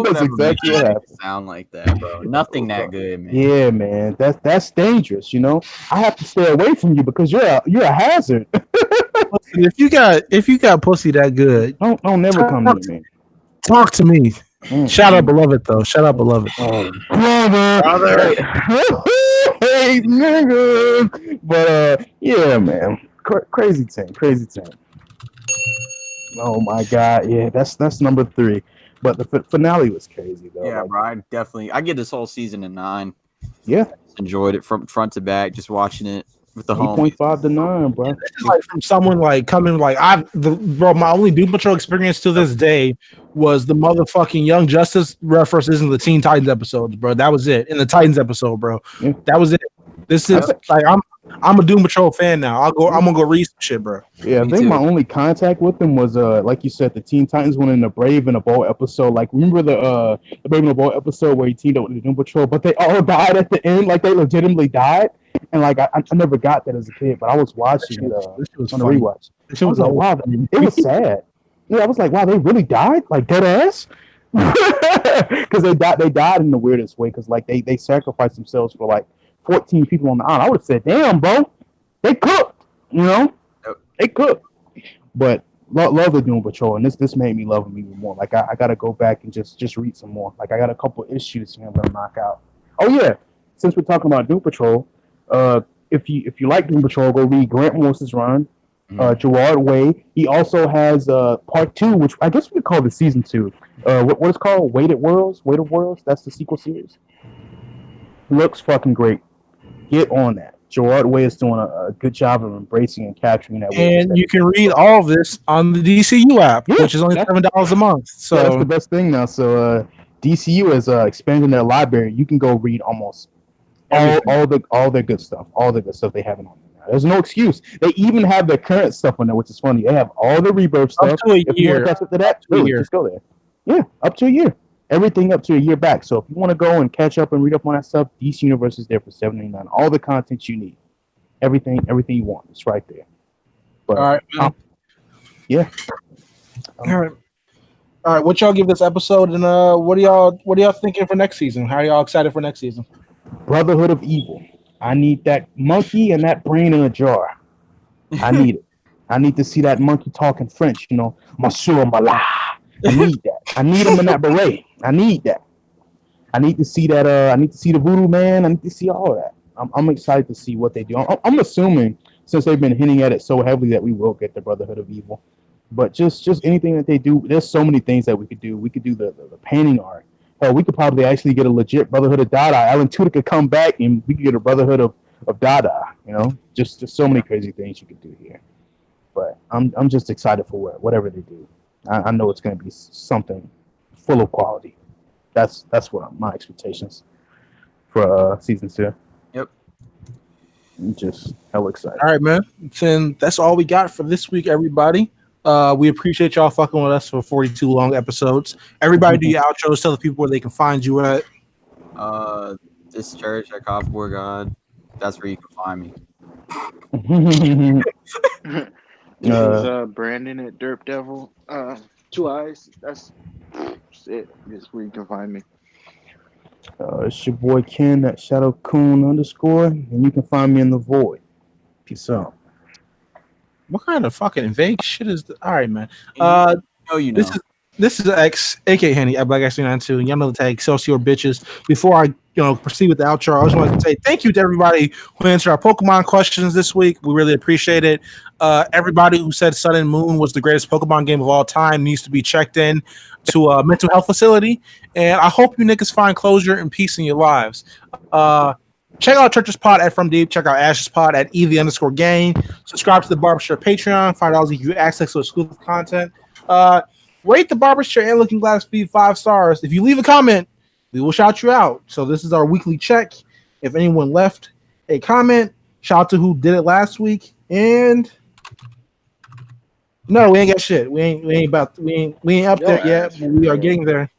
That's exactly what happened. Sound like that, bro. Nothing that good, man. Yeah, man. That's dangerous. You know, I have to stay away from you because you're a hazard. If you got pussy that good, Don't never come near me. Talk to me. Shout out beloved though. Shout out beloved. Oh, brother. Hey, nigga. But yeah, man. Crazy team. Oh my god. Yeah, that's number 3. But the finale was crazy though. Yeah, like, bro. I get this whole season in 9. Yeah. Enjoyed it from front to back, just watching it with the home. 8.5 to 9, bro. This is like from someone like coming like my only Doom Patrol experience to this day was the motherfucking Young Justice references in the Teen Titans episodes, bro. That was it. In the Titans episode, bro. Yeah. That was it. This is like I'm a Doom Patrol fan now. I'm gonna go read some shit, bro. Yeah, I think my only contact with them was like you said, the Teen Titans one in the Brave and the Bold episode. Like remember the Brave and the Bold episode where he teamed up with the Doom Patrol, but they all died at the end, like they legitimately died. And like I never got that as a kid, but I was watching it on the rewatch. I was like, wow, it was sad. Yeah, I was like, wow, they really died, like dead ass, because they died in the weirdest way, because like they sacrificed themselves for like 14 people on the island. I would have said, damn, bro, they cooked, you know, they cooked. But love the Doom Patrol, and this made me love them even more. Like I got to go back and just read some more. Like I got a couple issues here I'm gonna knock out. Oh yeah, since we're talking about Doom Patrol, if you like Doom Patrol, go read Grant Morrison's run. Gerard Way. He also has part 2, which I guess we could call the season 2. What is called Weighted Worlds. That's the sequel series. Looks fucking great. Get on that. Gerard Way is doing a good job of embracing and capturing that. And you can read all of this on the DCU app, which is only $7 a month. So that's the best thing now. So DCU is expanding their library. You can go read almost all the good stuff. All the good stuff they have on there. There's no excuse. They even have their current stuff on there, which is funny. They have all the Rebirth stuff. Up to a if year. you want to catch up to that, just go there. Yeah, up to a year. Everything up to a year back. So if you want to go and catch up and read up on that stuff, DC Universe is there for $7.99. All the content you need. Everything you want. It's right there. But, all right. Yeah. All right. What y'all give this episode, and what are y'all thinking for next season? How are y'all excited for next season? Brotherhood of Evil. I need that monkey and that brain in a jar. I need it. I need to see that monkey talking French, you know. Monsieur Mala. I need that. I need him in that beret. I need that. I need to see that. I need to see the Voodoo Man. I need to see all of that. I'm excited to see what they do. I'm assuming, since they've been hinting at it so heavily, that we will get the Brotherhood of Evil. But just anything that they do, there's so many things that we could do. We could do the painting art. We could probably actually get a legit Brotherhood of Dada. Alan Tudyk could come back and we could get a Brotherhood of Dada. You know, just so many crazy things you could do here. But I'm just excited for whatever they do. I know it's going to be something full of quality. That's what my expectations for season 2. Yep. I'm just hella excited. All right, man. Then that's all we got for this week, everybody. We appreciate y'all fucking with us for 42 long episodes. Everybody do your outros. Tell the people where they can find you at. This church at Cough for God. That's where you can find me. This is Brandon at Derp Devil. 2 eyes. That's it. That's where you can find me. It's your boy Ken at ShadowCoon_, and you can find me in the Void. Peace out. What kind of fucking vague shit is this? All right, man. You know. This is X, aka Henny at Black X92, and y'all know the tag Excelsior bitches. Before I proceed with the outro, I just wanted to say thank you to everybody who answered our Pokemon questions this week. We really appreciate it. Everybody who said Sun and Moon was the greatest Pokemon game of all time needs to be checked in to a mental health facility, and I hope you niggas find closure and peace in your lives. Check out Church's Pod at From Deep. Check out Ash's Pod at EV_Gang. Subscribe to the Barbershop Patreon. $5 give you access to exclusive content. Rate the Barbershop and Looking Glass Feed 5 stars. If you leave a comment, we will shout you out. So this is our weekly check. If anyone left a comment, shout out to who did it last week. And No, we ain't got shit. We ain't up Yo, there yet. ass. But we are getting there.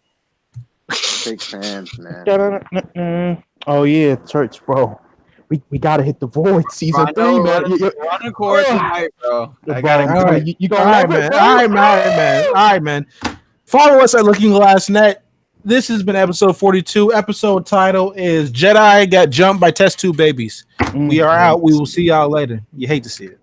Big fans, man. Oh yeah, church, bro. We gotta hit the void season 3, man. We're on the court tonight, bro. I gotta. All right. You All gonna right, love it, man. bro? All right, man. Follow us at Looking Glass Net. This has been episode 42. Episode title is Jedi Got Jumped by Test Tube Babies. We are out. We will see y'all later. You hate to see it.